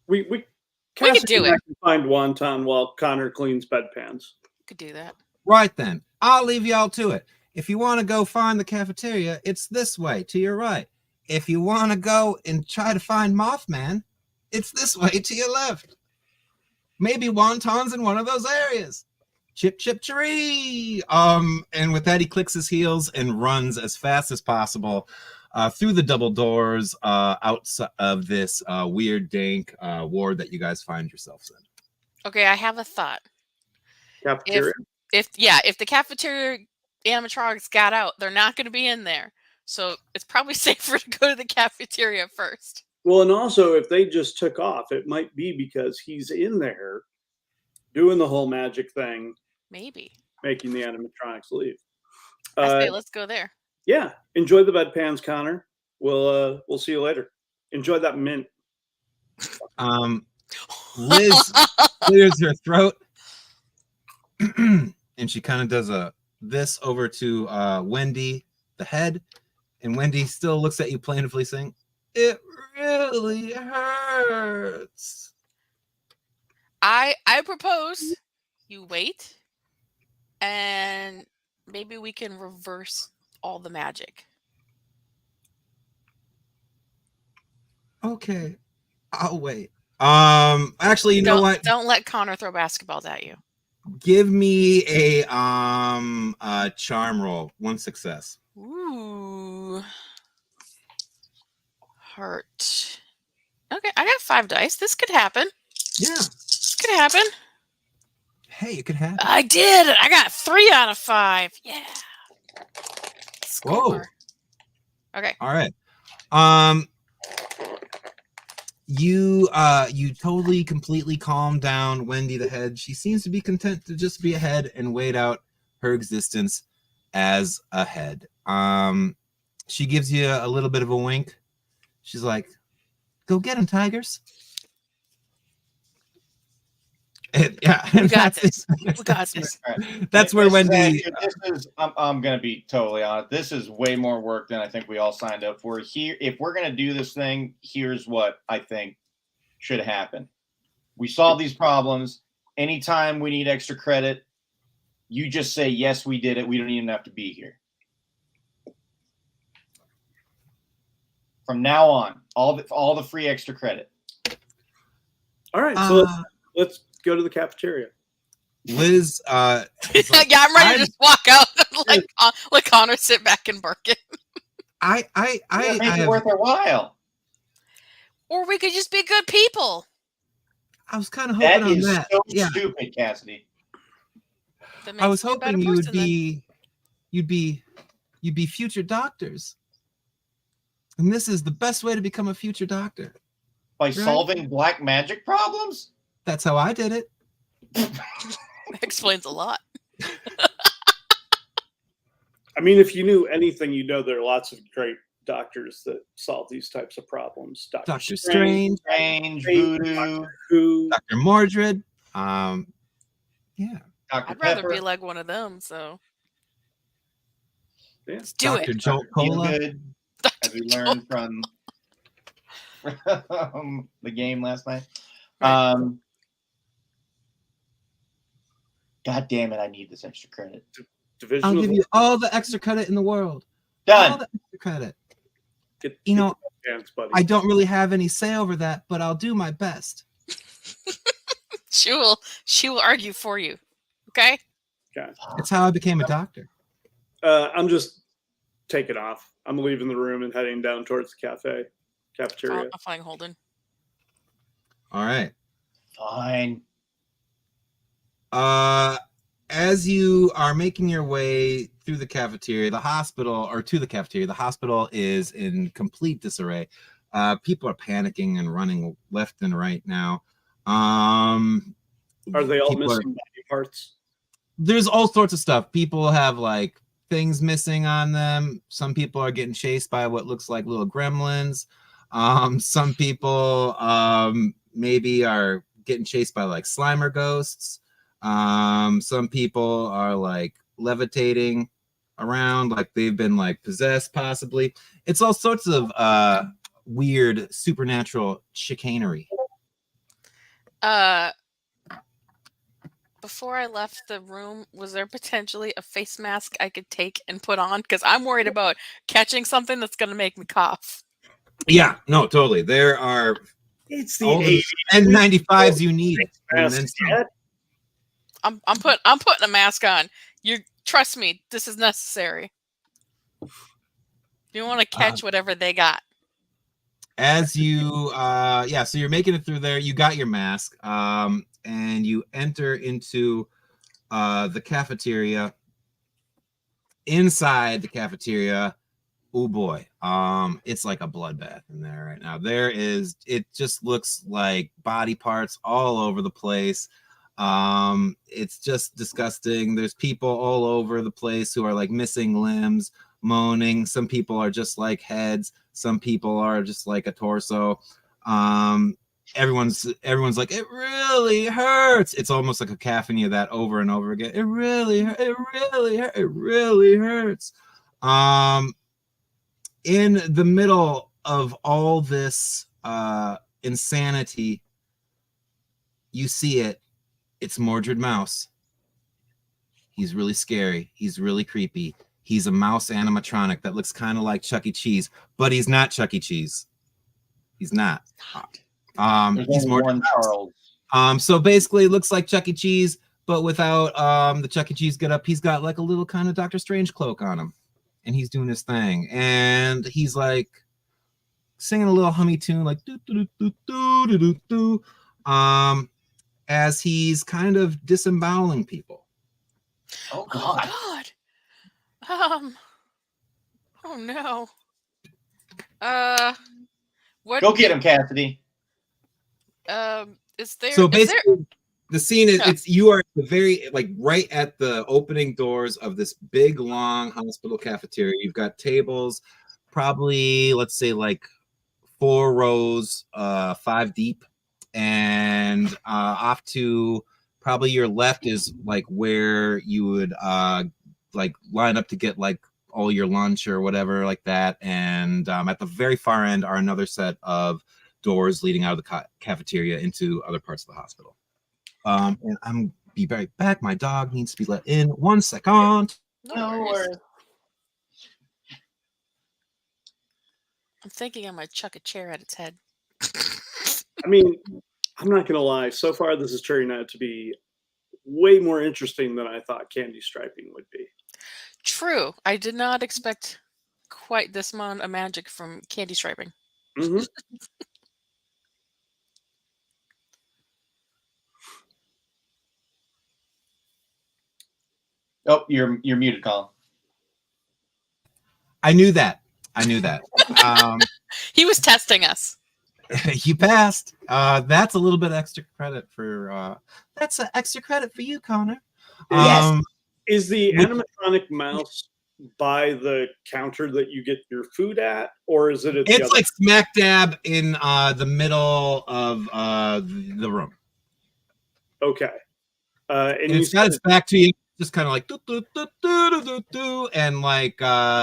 C: We
D: could do it.
C: Can find Wonton while Connor cleans bedpans.
D: Could do that.
A: Right then, I'll leave y'all to it. If you want to go find the cafeteria, it's this way to your right. If you want to go and try to find Mothman, it's this way to your left. Maybe Wonton's in one of those areas. Chip, chip, chiree. And with that, he clicks his heels and runs as fast as possible through the double doors out of this weird, dank ward that you guys find yourselves in.
D: Okay, I have a thought.
C: Cafeteria.
D: If the cafeteria animatronics got out, they're not going to be in there. So it's probably safer to go to the cafeteria first.
C: Well, and also if they just took off, it might be because he's in there doing the whole magic thing,
D: Maybe.
C: making the animatronics leave.
D: I say let's go there.
C: Yeah, enjoy the bedpans, Connor. We'll see you later. Enjoy that mint.
A: Liz clears her throat and she kind of does this over to Wendy, the head, and Wendy still looks at you plaintively saying, It really hurts.
D: I propose you wait, and maybe we can reverse all the magic.
A: Okay, I'll wait. Actually, you know what?
D: Don't let Connor throw basketballs at you.
A: Give me a charm roll. 1 success.
D: Ooh. Hurt. Okay, I got 5 dice. This could happen.
A: Yeah.
D: This could happen.
A: Hey, it could happen.
D: I did it. I got 3 out of 5. Yeah. Score.
A: Whoa.
D: Okay.
A: All right. You totally completely calm down Wendy the head. She seems to be content to just be a head and wait out her existence as a head. She gives you a little bit of a wink. She's like, "Go get him, tigers." And, yeah,
D: We got this. We got this.
A: That's where Wendy.
B: I'm gonna be totally honest. This is way more work than I think we all signed up for. Here, if we're gonna do this thing, here's what I think should happen. We solve these problems. Anytime we need extra credit, you just say yes, we did it. We don't even have to be here. From now on, all the free extra credit.
C: All right, so let's go to the cafeteria.
A: Liz,
D: Yeah, I'm ready to just walk out and let Connor sit back and bark it.
B: Make it worth our while.
D: Or we could just be good people.
A: I was kind of hoping
B: That
A: on
B: is
A: that.
B: so
A: Yeah.
B: stupid, Cassidy.
A: I was hoping you'd be future doctors. And this is the best way to become a future doctor.
B: By solving black magic problems?
A: That's how I did it.
D: That explains a lot.
C: I mean, if you knew anything, you know there are lots of great doctors that solve these types of problems.
A: Dr. Strange,
B: Voodoo,
A: Dr. Mordred. Yeah.
B: Dr.
D: I'd rather
B: Pepper.
D: be like one of them, so
C: Yeah.
D: let's do
A: Dr.
D: it.
A: Jolt Cola.
B: Good, as we learned from the game last night. God damn it, I need this extra credit.
C: Division
A: I'll
C: of
A: give you all the extra credit in the world.
B: Done.
A: All the extra credit.
C: Get
A: You know,
C: the chance, buddy.
A: I don't really have any say over that, but I'll do my best.
D: She will argue for you. Okay?
C: Okay.
A: It's how I became a doctor.
C: I'm just taking off. I'm leaving the room and heading down towards the cafeteria.
D: I'm fine, Holden.
A: All right.
B: Fine.
A: As you are making your way through the cafeteria, the hospital is in complete disarray. People are panicking and running left and right now.
C: Are they all missing body parts?
A: There's all sorts of stuff. People have like things missing on them. Some people are getting chased by what looks like little gremlins. Some people maybe are getting chased by like Slimer ghosts. Some people are like levitating around, like they've been like possessed, possibly. It's all sorts of weird supernatural chicanery.
D: Before I left the room, was there potentially a face mask I could take and put on? Because I'm worried about catching something that's going to make me cough.
A: Yeah, no, totally. There are
C: It's the
A: all the
C: 80s.
A: N95s you need. And
C: Mask
A: then
C: yet?
D: I'm putting a mask on. You trust me, this is necessary. You want to catch whatever they got.
A: as you so you're making it through there, you got your mask, and you enter into the cafeteria. Inside the cafeteria, oh boy, it's like a bloodbath in there right now. It just looks like body parts all over the place. It's just disgusting. There's people all over the place who are like missing limbs, moaning. Some people are just like heads. Some people are just like a torso. Everyone's like, it really hurts. It's almost like a cacophony of that over and over again. It really hurts. In the middle of all this insanity, you see it. It's Mordred Mouse. He's really scary. He's really creepy. He's a mouse animatronic that looks kind of like Chuck E. Cheese, but he's not Chuck E. Cheese. He's not. He's Mordred Mouse. So basically, it looks like Chuck E. Cheese, but without the Chuck E. Cheese get up. He's got like a little kind of Doctor Strange cloak on him, and he's doing his thing, and he's like singing a little hummy tune, like do do do do do do do, as he's kind of disemboweling people.
B: Oh God!
D: Oh no. What?
B: Go get him, Cassidy.
D: Is there?
A: So
D: is
A: basically, the scene is
D: Yeah.
A: it's you are at the very like right at the opening doors of this big long hospital cafeteria. You've got tables, probably let's say like 4 rows, 5 deep, and off to probably your left is like where you would like line up to get like all your lunch or whatever like that. And at the very far end are another set of doors leading out of the cafeteria into other parts of the hospital. And I'm be right back. My dog needs to be let in. 1 second.
B: No worries.
D: I'm thinking I might chuck a chair at its head.
C: I mean, I'm not gonna lie. So far, this is turning out to be way more interesting than I thought candy striping would be.
D: True. I did not expect quite this amount of magic from candy striping.
C: Mm-hmm.
B: Oh, you're muted, Colin.
A: I knew that.
D: He was testing us.
A: You passed. That's a little bit extra credit for that's an extra credit for you, Connor.
B: Yes.
C: Is the animatronic mouse by the counter that you get your food at, or is it at the
A: It's
C: other?
A: like smack dab in the middle of the room.
C: Okay. And
A: And
C: you
A: it's got
C: said
A: its back to you, just kind of like do, do, do, do, do, do, do, and like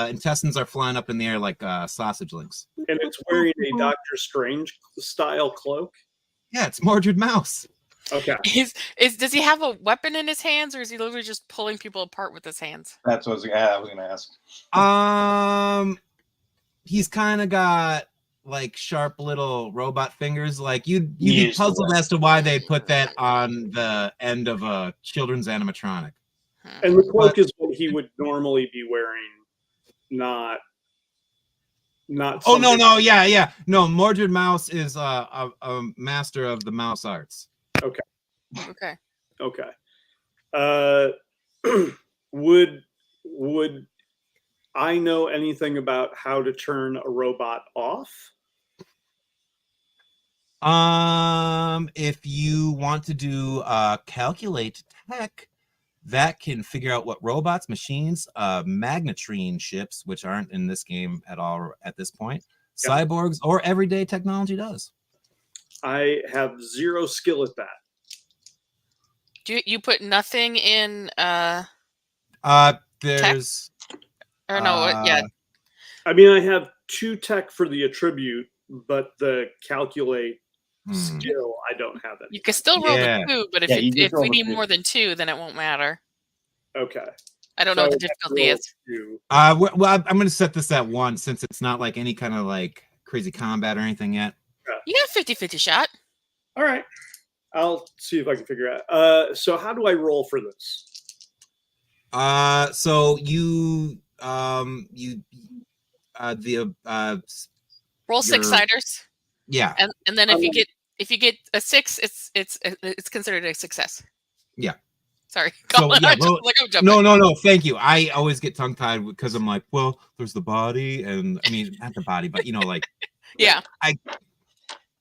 A: intestines are flying up in the air like sausage links.
C: and it's wearing a Doctor Strange style cloak.
A: Yeah, it's Mordred Mouse.
C: Okay.
D: Does he have a weapon in his hands, or is he literally just pulling people apart with his hands?
B: That's what I was going to ask.
A: He's kind of got like sharp little robot fingers. Like you'd be puzzled as to why they put that on the end of a children's animatronic.
C: And the cloak is what he would normally be wearing, not.
A: Oh no,
C: something-
A: yeah. No, Mordred Mouse is a master of the mouse arts.
D: Okay.
C: Would I know anything about how to turn a robot off?
A: If you want to do calculate tech, that can figure out what robots, machines, magnetrine ships, which aren't in this game at all at this point, cyborgs, or everyday technology does.
C: I have 0 skill at that.
D: Do you put nothing in?
A: There's
D: Or no? Yeah.
C: I mean, I have 2 tech for the attribute, but the calculate skill, I don't have it.
D: You can still roll
A: Yeah.
D: the 2, but if,
B: Yeah, you just
D: if
B: roll
D: we
B: the
D: need
B: 2.
D: more than 2, then it won't matter.
C: Okay.
D: I don't know what the difficulty is.
A: well, I'm going to set this at 1 since it's not like any kind of like crazy combat or anything yet.
D: You got a 50-50 shot.
C: All right. I'll see if I can figure out. So how do I roll for this?
A: So you
D: Roll 6-siders,
A: yeah.
D: and then if you get a 6, it's considered a success.
A: Yeah.
D: Sorry,
A: So,
D: Colin,
A: yeah,
D: I'm jumping.
A: No. Thank you. I always get tongue tied because I'm like, well, there's the body, and I mean, not the body, but you know, like,
D: Yeah.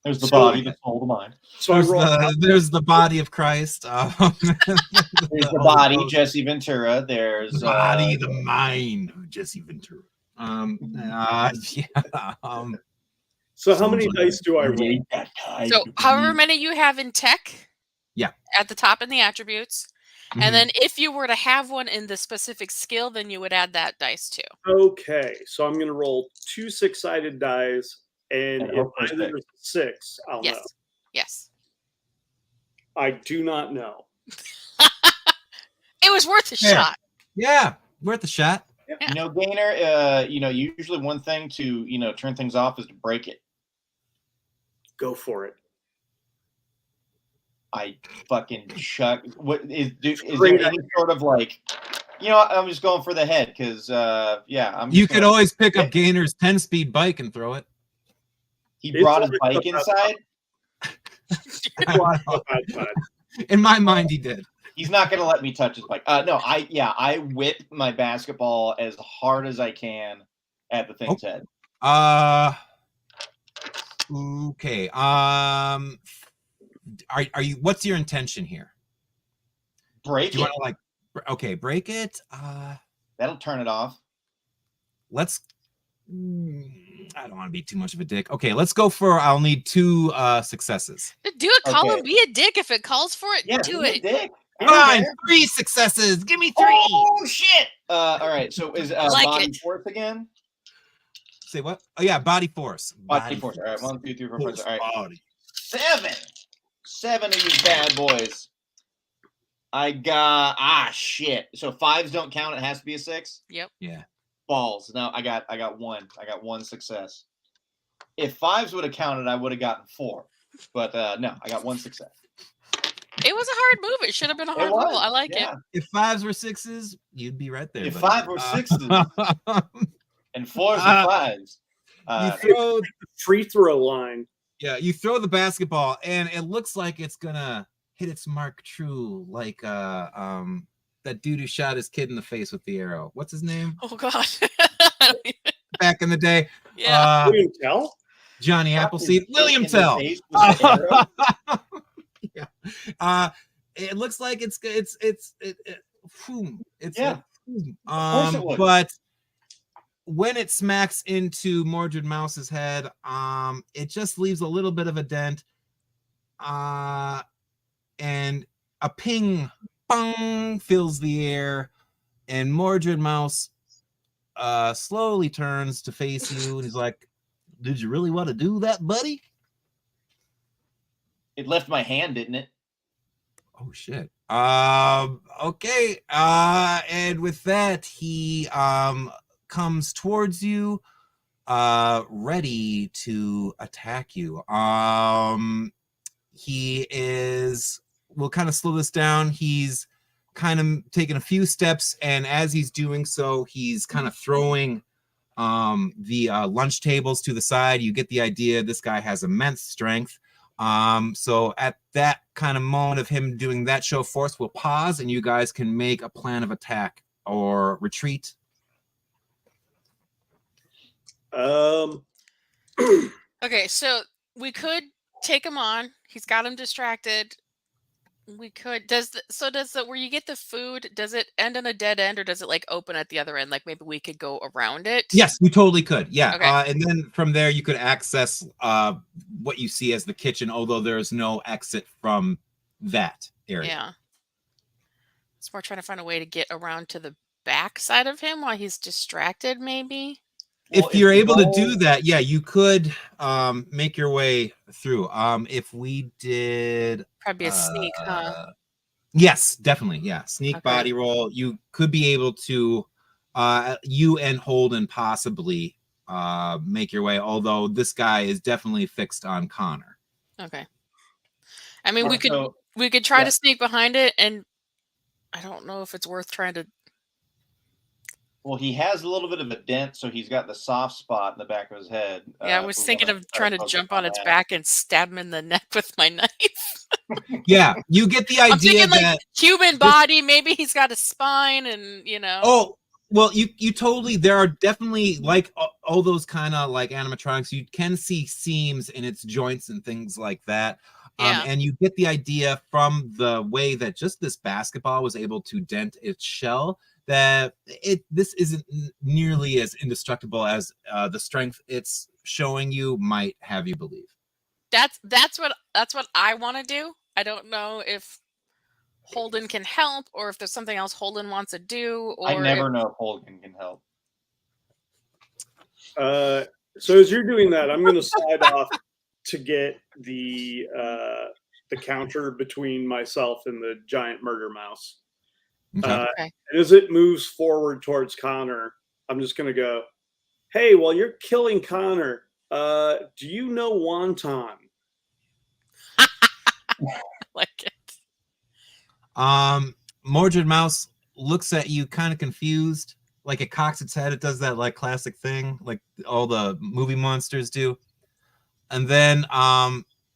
B: There's the body, the soul, the mind.
C: So I
A: there's the body of Christ.
B: There's the body, Jesse Ventura. There's
A: the body, the mind of Jesse Ventura.
C: So how many dice do I roll?
D: So however many you have in tech,
A: Yeah.
D: at the top in the attributes,
A: Mhm.
D: and then if you were to have one in the specific skill, then you would add that dice too.
C: Okay, so I'm going to roll 2 6-sided dice And
B: And
C: if
B: hope for
C: either
B: six.
C: there's a 6, I'll know.
D: Yes. Yes.
C: I do not know.
D: It was worth a
A: Fair.
D: shot.
A: Yeah, worth a shot.
B: You know, Gainer, usually one thing to, turn things off is to break it.
C: Go for it.
B: I fucking chuck. What is there
C: Great
B: any sort of like, I'm just going for the head because, I'm.
A: You
B: just
A: could
B: gonna-
A: always pick up Gainer's 10-speed bike and throw it.
B: He
C: It's
B: brought his
C: already
B: bike
C: stuff
B: inside.
A: In my mind, he did.
B: He's not gonna let me touch his bike. No, I whip my basketball as hard as I can at the thing's head.
A: Okay. Are you? What's your intention here?
B: Break
A: Do you
B: it.
A: want to okay, break it?
B: That'll turn it off.
A: Let's. I don't want to be too much of a dick. Okay, let's go for. I'll need 2 successes.
D: Do it, Colin.
B: Okay.
D: Be a dick if it calls for it.
B: Yeah,
D: Do
B: be a
D: it.
B: dick.
A: Fine, 3 successes. Give me 3.
B: Oh shit! All right. So is
D: like
B: body
D: it.
B: force again?
A: Say what? Oh yeah, body force.
B: Body force. All right. 1, 2, 3, 4, 5, 6. All right.
A: Body.
B: 7 of you bad boys. I got shit. So 5s don't count. It has to be a 6.
D: Yep.
A: Yeah.
B: Balls. No, I got 1. I got 1 success. If 5s would have counted, I would have gotten 4. But no, I got 1 success.
D: It was a hard move. It should have been a hard roll. I like it.
A: If 5s were 6s, you'd be right there.
B: If
A: buddy.
B: 5 were 6s and 4s were 5s.
A: You throw,
C: Free throw line.
A: yeah, you throw the basketball, and it looks like it's gonna hit its mark true, like that dude who shot his kid in the face with the arrow. What's his name?
D: Oh God.
A: Back in the day,
D: Yeah.
C: William Tell?
A: Johnny Appleseed, William
B: In the
A: Tell.
B: face with the arrow.
A: Yeah. It looks like it's
B: Yeah. Of course it would.
A: But when it smacks into Mordred Mouse's head, it just leaves a little bit of a dent, and a ping bong fills the air, and Mordred Mouse slowly turns to face you, and he's like, "Did you really want to do that, buddy?"
B: It left my hand, didn't it?
A: Oh shit. Okay. And with that, he comes towards you, ready to attack you. He is. We'll kind of slow this down. He's kind of taking a few steps, and as he's doing so, he's kind of throwing the lunch tables to the side. You get the idea. This guy has immense strength. So at that kind of moment of him doing that show of force, we'll pause and you guys can make a plan of attack or retreat.
D: Okay, so we could take him on. He's got him distracted. We could. Does the where you get the food, does it end on a dead end, or does it like open at the other end? Like maybe we could go around it.
A: Yes, you totally could. Yeah.
D: Okay.
A: And then from there you could access what you see as the kitchen, although there's no exit from that area.
D: Yeah. It's more trying to find a way to get around to the back side of him while he's distracted, maybe.
A: If you're able to do that, yeah, you could make your way through. If we did
D: Probably a sneak, huh?
A: Yes, definitely. Yeah. Sneak
D: Okay.
A: body roll. You could be able to you and Holden possibly make your way, although this guy is definitely fixed on Connor.
D: Okay. I mean,
B: So,
D: we could try
B: yeah.
D: to sneak behind it, and I don't know if it's worth trying to.
B: well, he has a little bit of a dent, so he's got the soft spot in the back of his head.
D: Yeah, I was
B: if we
D: thinking
B: wanna
D: of
B: try
D: trying to
B: focus
D: jump on its
B: that.
D: back and stab him in the neck with my knife.
A: Yeah, you get the
D: I'm
A: idea
D: thinking like
A: that
D: human body. Maybe he's got a spine, and
A: oh, well, you totally, there are definitely like all those kind of like animatronics. You can see seams in its joints and things like that.
D: Yeah.
A: And you get the idea from the way that just this basketball was able to dent its shell that this isn't nearly as indestructible as the strength it's showing you might have you believe.
D: that's what I want to do. I don't know if Holden can help, or if there's something else Holden wants to do. Or
B: I never know if Holden can help.
C: So as you're doing that, I'm going to slide off to get the counter between myself and the giant murder mouse.
A: Okay.
D: Okay.
C: And as it moves forward towards Connor, I'm just going to go, hey, while you're killing Connor, do you know Wonton?
D: Like it.
A: Mordred Mouse looks at you kind of confused, like it cocks its head. It does that like classic thing, like all the movie monsters do. And then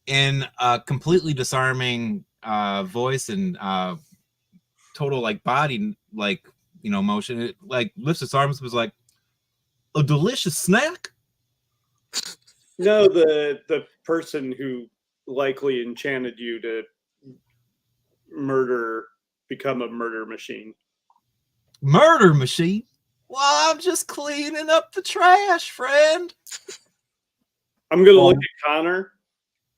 A: in a completely disarming voice and total like body like motion, it like lifts its arms, was like, a delicious snack.
C: No, the person who likely enchanted you to become a murder machine.
A: Murder machine? Well, I'm just cleaning up the trash, friend.
C: I'm gonna look at Connor.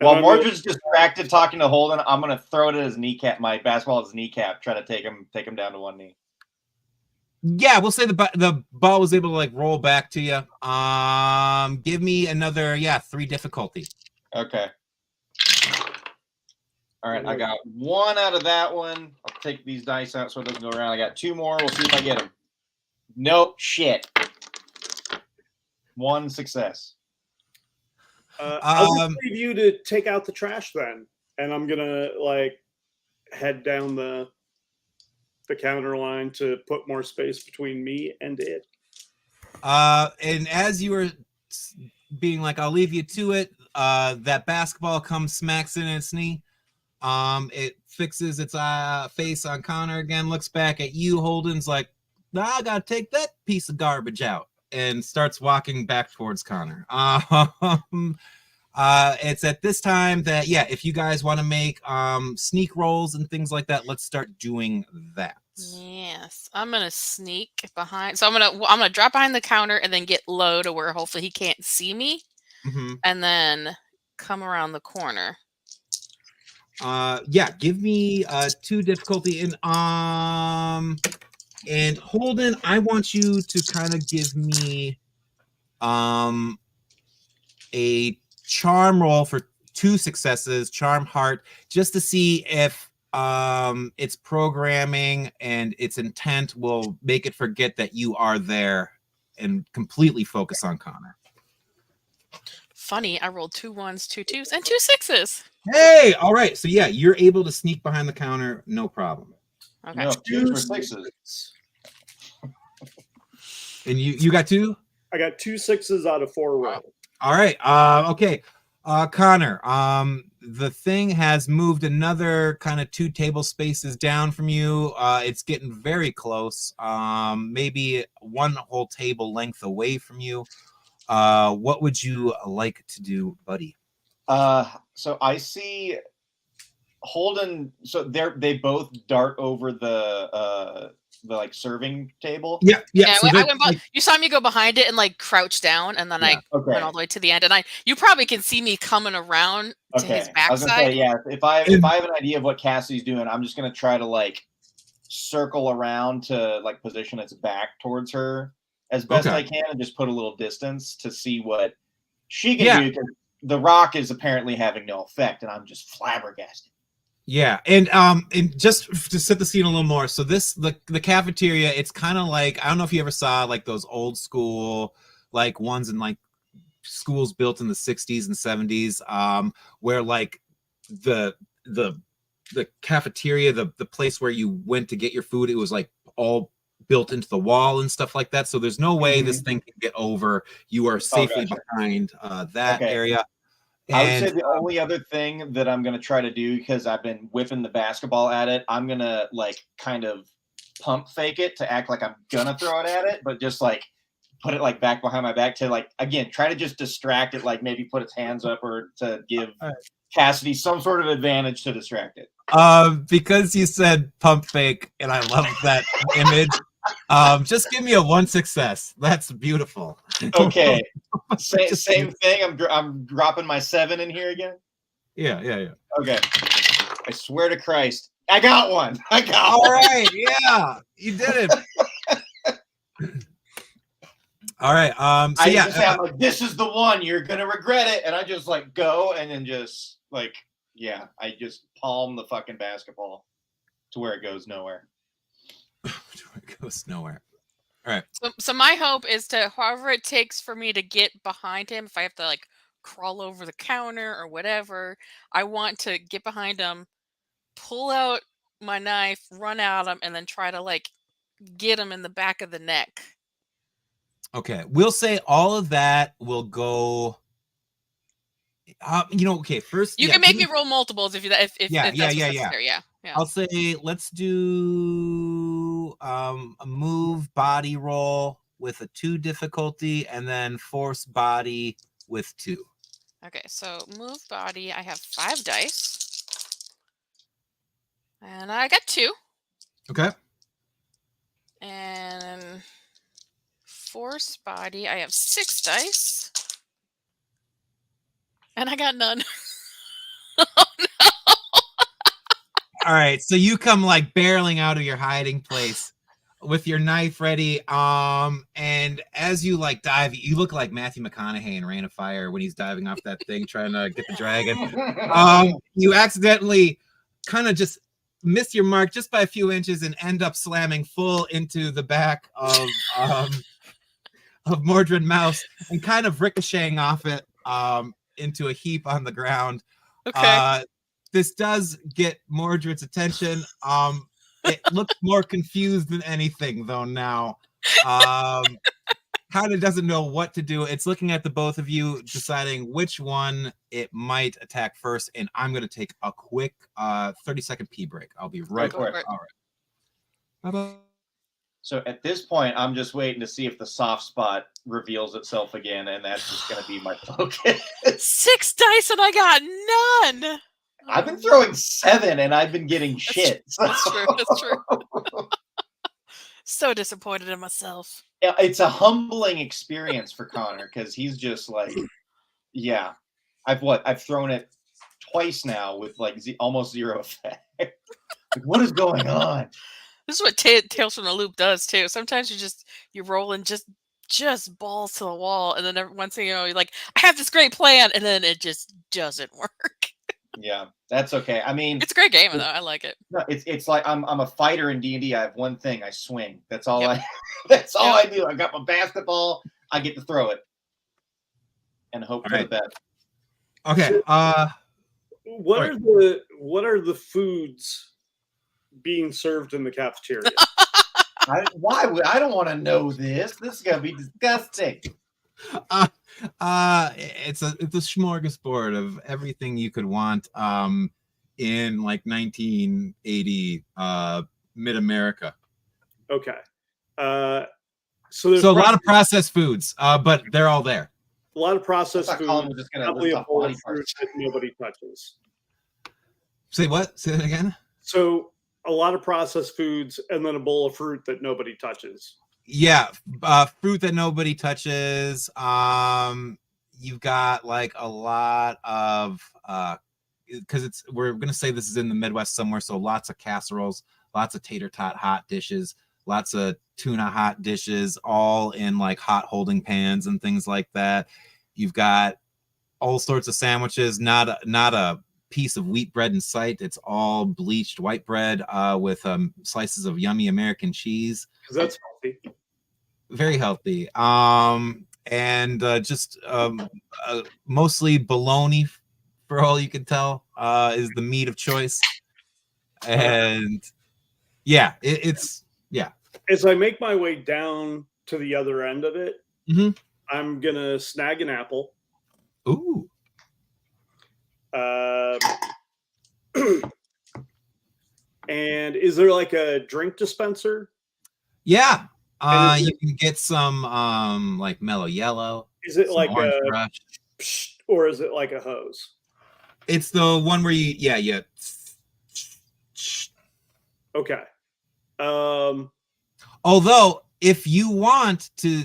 B: While Mordred's distracted talking to Holden, I'm gonna throw it at his kneecap, my basketball at his kneecap, try to take him down to one knee.
A: Yeah, we'll say the ball was able to like roll back to you. Give me another 3 difficulty.
B: Okay. All right, I got 1 out of that one. I'll take these dice out so it doesn't go around. I got 2 more. We'll see if I get them. Nope, shit. 1 success.
C: I'll just leave you to take out the trash then, and I'm gonna like head down the counter line to put more space between me and it.
A: And as you were being like, I'll leave you to it, that basketball comes, smacks in its knee. It fixes its face on Connor again, looks back at you, Holden's like, nah, I gotta take that piece of garbage out, and starts walking back towards Connor. It's at this time that if you guys want to make sneak rolls and things like that, let's start doing that.
D: Yes, I'm gonna sneak behind. So I'm gonna drop behind the counter and then get low to where hopefully he can't see me, and then come around the corner.
A: Give me 2 difficulty and Holden, I want you to kind of give me a charm roll for 2 successes, charm heart, just to see if its programming and its intent will make it forget that you are there and completely focus on Connor.
D: Funny, I rolled 2 1s, 2 2s, and 2 6s.
A: Hey, all right. So you're able to sneak behind the counter, no problem.
D: Okay.
B: No, 2 for 6s.
A: And you got 2?
C: I got 2 6s out of 4 rolls.
A: All right. Okay. Connor, the thing has moved another kind of 2 table spaces down from you. It's getting very close. Maybe 1 whole table length away from you. What would you like to do, buddy?
B: So I see Holden. So they both dart over the like serving table.
A: Yeah.
D: So I went. You saw me go behind it and like crouch down, and then I went all the way to the end. And you probably can see me coming around to his backside.
B: I was gonna say, if I have an idea of what Cassidy's doing, I'm just gonna try to like circle around to like position its back towards her as best I can, and just put a little distance to see what she can do. Because the rock is apparently having no effect, and I'm just flabbergasted.
A: Yeah, and just to set the scene a little more, so the cafeteria, it's kind of like, I don't know if you ever saw like those old school like ones in like schools built in the 60s and 70s, where like the cafeteria, the place where you went to get your food, it was like all built into the wall and stuff like that. So there's no way this thing can get over. You are safely behind that area.
B: I would say the only other thing that I'm going to try to do, because I've been whipping the basketball at it, I'm going to like kind of pump fake it to act like I'm going to throw it at it, but just like put it like back behind my back to like, again, try to just distract it, like maybe put its hands up or to give Cassidy some sort of advantage to distract it.
A: Because you said pump fake, and I love that image. Just give me a 1 success. That's beautiful.
B: Okay. Same thing. I'm dropping my 7 in here again.
A: Yeah.
B: Okay. I swear to Christ, I got one. All
A: right. Yeah, you did it. All right. So
B: I
A: yeah,
B: just say, I'm like, this is the one. You're gonna regret it, and I just like go and then just like, yeah, I just palm the fucking basketball to where it goes nowhere.
A: it goes nowhere. All right.
D: So my hope is to, however it takes for me to get behind him, if I have to like crawl over the counter or whatever, I want to get behind him, pull out my knife, run at him, and then try to like get him in the back of the neck.
A: Okay, we'll say all of that will go. Okay. First,
D: You can make me roll multiples if that's necessary. Yeah.
A: I'll say let's do a move body roll with a 2 difficulty, and then force body with 2.
D: Okay, so move body. I have 5 dice, and I got 2.
A: Okay.
D: And force body, I have 6 dice, and I got none.
A: All right, so you come like barreling out of your hiding place with your knife ready. And as you like dive, you look like Matthew McConaughey in Rain of Fire when he's diving off that thing trying to get the dragon. You accidentally kind of just miss your mark just by a few inches and end up slamming full into the back of Mordred Mouse and kind of ricocheting off it into a heap on the ground.
D: Okay.
A: This does get Mordred's attention. It looks more confused than anything, though, now. Kind of doesn't know what to do. It's looking at the both of you, deciding which one it might attack first. And I'm going to take a quick 30-second pee break. I'll be right back. All right. Bye-bye.
B: So at this point, I'm just waiting to see if the soft spot reveals itself again, and that's just going to be my focus.
D: 6 dice and I got none.
B: I've been throwing 7 and I've been getting shit.
D: That's true. That's true. So disappointed in myself.
B: It's a humbling experience for Connor because he's just like, yeah, I've thrown it twice now with like almost 0 effect. Like, what is going on?
D: This is what Tales from the Loop does too. Sometimes you're rolling just balls to the wall, and then every once thing you know, you're like, I have this great plan, and then it just doesn't work.
B: Yeah, that's okay. I mean,
D: it's a great game though. I like it.
B: No, it's like I'm a fighter in D&D. I have one thing: I swing. That's all that's all I do. I got my basketball. I get to throw it and hope for the best.
A: Okay.
C: What are the foods being served in the cafeteria?
B: Why would I don't want to know this? This is gonna be disgusting.
A: It's a smorgasbord of everything you could want in like 1980 mid-America.
C: Okay. So
A: a lot of processed foods, but they're all there.
C: A lot of processed foods.
B: Probably a bowl of fruit
C: that nobody touches.
A: Say what? Say that again?
C: So a lot of processed foods and then a bowl of fruit that nobody touches.
A: Yeah, fruit that nobody touches. You've got like a lot of because we're gonna say this is in the Midwest somewhere, so lots of casseroles, lots of tater tot hot dishes, lots of tuna hot dishes, all in like hot holding pans and things like that. You've got all sorts of sandwiches, not a piece of wheat bread in sight. It's all bleached white bread with slices of yummy American cheese.
C: Because that's healthy.
A: Very healthy. And just mostly bologna, for all you can tell, is the meat of choice. And yeah, it's.
C: As I make my way down to the other end of it, I'm gonna snag an apple.
A: Ooh.
C: And is there like a drink dispenser?
A: Yeah. You can get some like mellow yellow.
C: Is it like a
A: brush,
C: or is it like a hose?
A: It's the one where you
C: Okay.
A: Although if you want to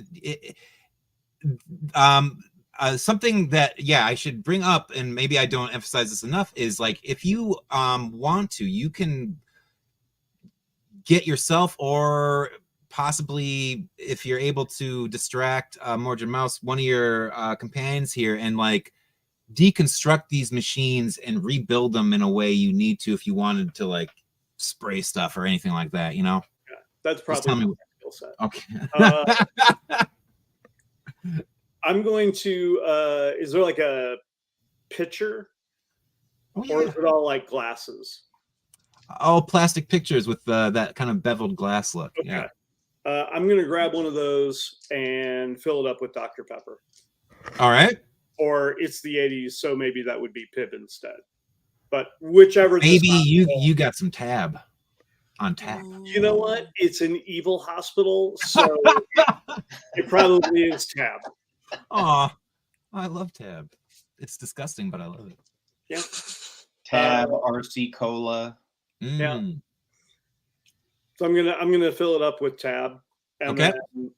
A: something that I should bring up, and maybe I don't emphasize this enough, is like if you want to, you can get yourself or possibly, if you're able to distract Mordred Mouse, one of your companions here, and like deconstruct these machines and rebuild them in a way you need to if you wanted to like spray stuff or anything like that, you know?
C: Yeah, that's
A: Just tell
C: probably
A: me.
C: my skill set.
A: Okay.
C: I'm going to. Is there like a pitcher,
A: Oh,
C: or
A: yeah.
C: is it all like glasses?
A: All plastic pictures with that kind of beveled glass look.
C: Okay.
A: Yeah.
C: I'm going to grab one of those and fill it up with Dr. Pepper.
A: All right.
C: Or it's the 80s, so maybe that would be Pib instead. But whichever.
A: Maybe you got some tab on tap.
C: You know what? It's an evil hospital, so it probably is tab.
A: Aw, I love tab. It's disgusting, but I love it.
C: Yeah.
B: Tab, RC Cola.
C: Yeah.
A: Mm.
C: So I'm gonna fill it up with tab and
A: Okay.
C: then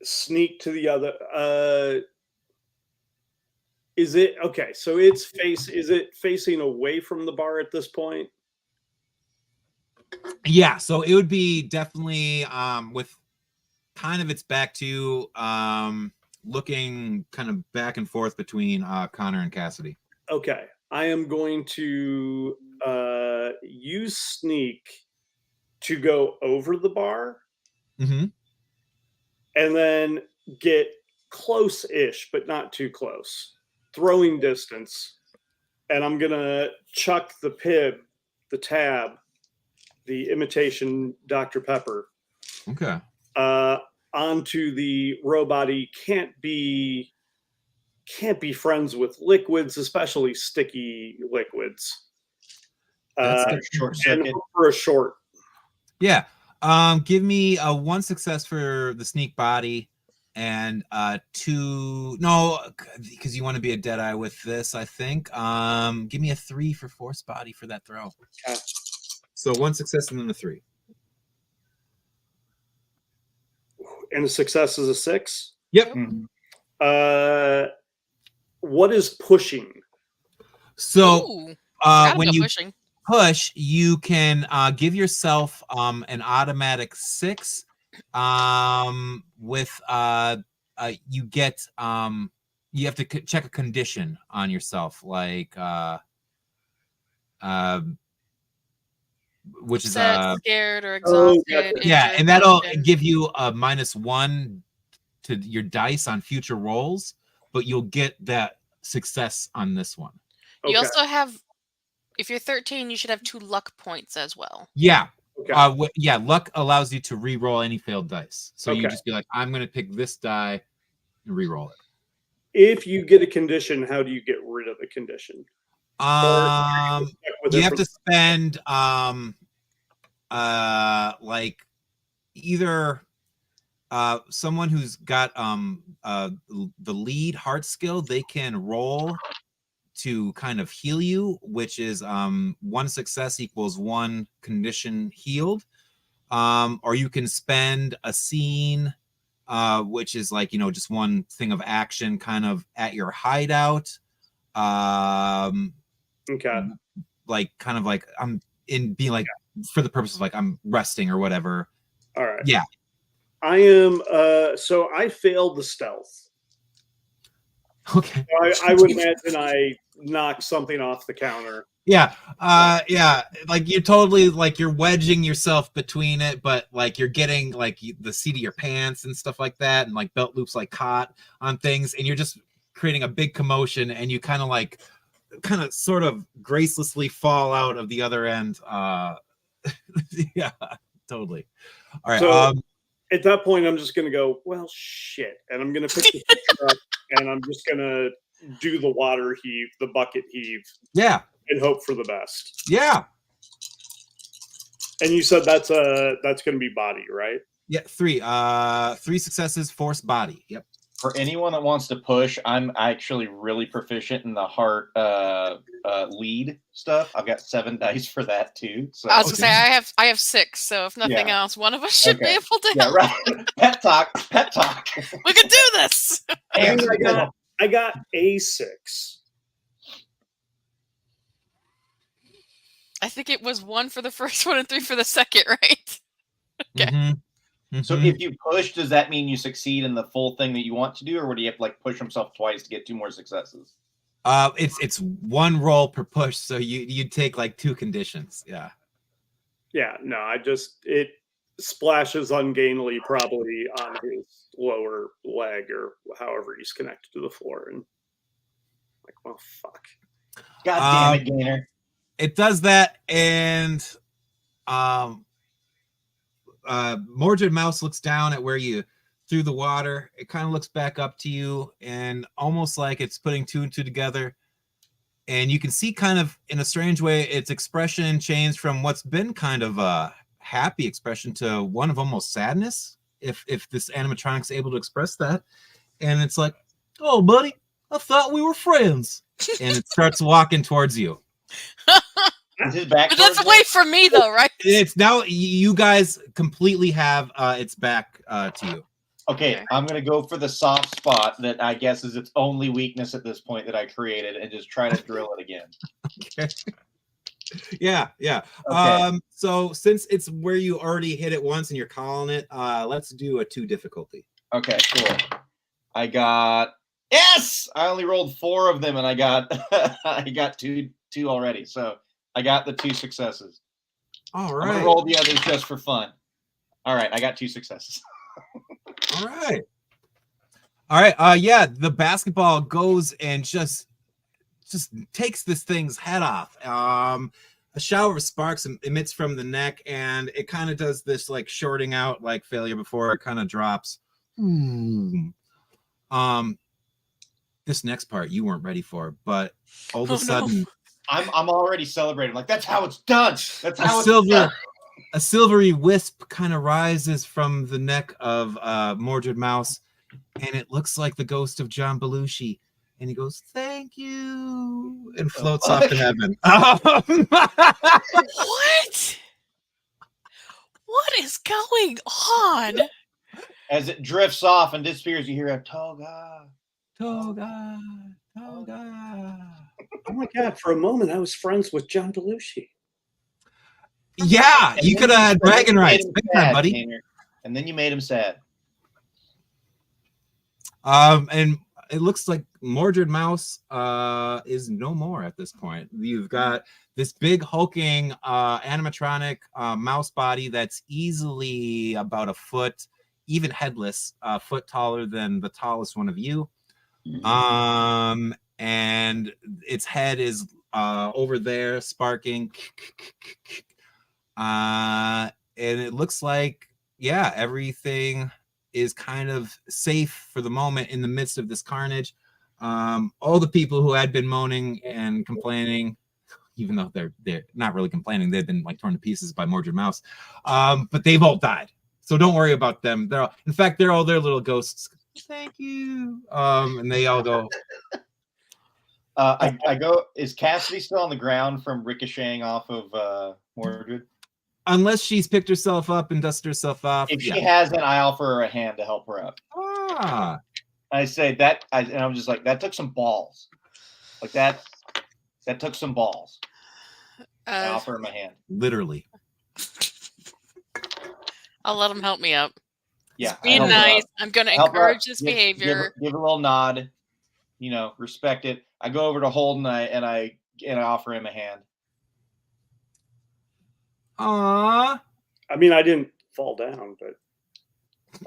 C: sneak to the other. Is it okay? So is it facing away from the bar at this point?
A: Yeah, so it would be definitely with kind of its back to looking kind of back and forth between Connor and Cassidy.
C: Okay. I am going to use sneak to go over the bar
A: Mm-hmm.
C: and then get close-ish, but not too close. Throwing distance. And I'm going to chuck the Pib, the tab, the imitation Dr. Pepper
A: Okay.
C: onto the robot. He can't be friends with liquids, especially sticky liquids.
A: That's good.
B: Short
C: And
B: second.
C: for a short.
A: Yeah. Give me a 1 success for the sneak body and 2. No, because you want to be a dead eye with this, I think. Give me a 3 for force body for that throw.
C: Okay.
A: So 1 success and then a 3.
C: And a success is a 6.
A: Yep.
C: What is pushing?
A: So
D: Ooh, gotta
A: when
D: go
A: you
D: pushing.
A: push, you can give yourself an automatic 6 with you get you have to check a condition on yourself, like which is
D: Upset, scared, or
C: Oh,
D: exhausted.
C: gotcha.
A: yeah,
D: injured,
A: and that'll
D: broken.
A: give you a -1 to your dice on future rolls, but you'll get that success on this one.
C: Okay.
D: You also have, if you're 13, you should have 2 luck points as well.
A: Yeah.
C: Okay.
A: Yeah, luck allows you to re-roll any failed dice. So you
C: Okay.
A: just be like, I'm going to pick this die and re-roll it.
C: If you get a condition, how do you get rid of the condition?
A: You have to spend like either someone who's got the lead heart skill, they can roll to kind of heal you, which is 1 success equals 1 condition healed. Or you can spend a scene, which is like, you know, just 1 thing of action kind of at your hideout.
C: Okay.
A: Like kind of like I'm in being like for the purpose of like I'm resting or whatever.
C: All right.
A: Yeah.
C: I am so I failed the stealth.
A: Okay.
C: I would imagine I knocked something off the counter.
A: Yeah. Yeah. Like you're totally like you're wedging yourself between it, but like you're getting like the seat of your pants and stuff like that, and like belt loops like caught on things, and you're just creating a big commotion, and you kind of sort of gracelessly fall out of the other end. Yeah, totally. All right.
C: So at that point, I'm just gonna go, well, shit, and I'm gonna pick the picture up, and I'm just gonna do the water heave, the bucket heave,
A: yeah,
C: and hope for the best.
A: yeah,
C: And you said that's gonna be body, right?
A: yeah. 3 successes, force body. Yep.
B: For anyone that wants to push, I'm actually really proficient in the heart lead stuff. I've got 7 dice for that too. So
D: I was gonna say I have 6, so if nothing else, one of us should be
B: Okay.
D: able to
B: yeah,
D: help.
B: right. Pet talk. Pet talk.
D: We can do this.
C: And I got a 6.
D: I think it was 1 for the first one and 3 for the second, right? Okay.
A: Mhm.
B: So
A: Mhm.
B: if you push, does that mean you succeed in the full thing that you want to do, or would you have to like push himself twice to get 2 more successes?
A: It's one roll per push, so you take like 2 conditions. Yeah.
C: Yeah, no, it splashes ungainly probably on his lower leg or however he's connected to the floor, and like, well, fuck.
B: God damn it, Gainer.
A: It does that, and Mordred Mouse looks down at where you threw the water. It kind of looks back up to you, and almost like it's putting 2 and 2 together. And you can see kind of in a strange way, its expression changed from what's been kind of a happy expression to one of almost sadness, if this animatronic's able to express that. And it's like, oh, buddy, I thought we were friends. And it starts walking towards you.
B: Is his back
D: But that's
B: towards
D: away
B: me?
D: from me, though, right?
A: It's now you guys completely have its back to you.
B: Okay, I'm gonna go for the soft spot that I guess is its only weakness at this point that I created, and just try to drill it again.
A: Okay. Yeah.
B: Okay.
A: So since it's where you already hit it once and you're calling it, let's do a 2 difficulty.
B: Okay, cool. I got yes. I only rolled 4 of them, and I got I got two already. So I got the 2 successes.
A: All
B: I'm gonna
A: right.
B: roll the others just for fun. All right, I got 2 successes.
A: All right. Yeah, the basketball goes and just takes this thing's head off. A shower of sparks emits from the neck, and it kind of does this like shorting out like failure before it kind of drops. This next part you weren't ready for, but all of a sudden,
B: I'm already celebrating. Like, that's how it's done. That's how it's
A: silver
B: done.
A: a silvery wisp kind of rises from the neck of Mordred Mouse, and it looks like the ghost of John Belushi. And he goes, "Thank you," and floats off to heaven.
D: What? What is going on?
B: As it drifts off and disappears, you hear a toga.
A: Toga, toga.
C: Oh my god! For a moment, I was friends with John Belushi.
A: Yeah, you could have had dragon rights, big time, buddy.
B: Tanner. And then you made him sad.
A: And it looks like Mordred Mouse is no more at this point. You've got this big hulking animatronic mouse body that's easily about a foot, even headless, a foot taller than the tallest one of you. And its head is over there sparking. And it looks like, yeah, everything is kind of safe for the moment in the midst of this carnage. All the people who had been moaning and complaining, even though they're not really complaining, they've been like torn to pieces by Mordred Mouse, but they've all died. So don't worry about them. In fact, they're all their little ghosts. Thank you. And they all go.
B: I go. Is Cassidy still on the ground from ricocheting off of Mordred?
A: Unless she's picked herself up and dusted herself off.
B: If she hasn't, I offer her a hand to help her up. I say that, and I'm just like, that took some balls. Like that took some balls. I offer him a hand.
A: Literally.
D: I'll let him help me up.
B: Yeah.
D: Be nice. I'm going to encourage his behavior.
B: Give a little nod. Respect it. I go over to Holden and I offer him a hand.
A: Aww.
C: I mean, I didn't fall down, but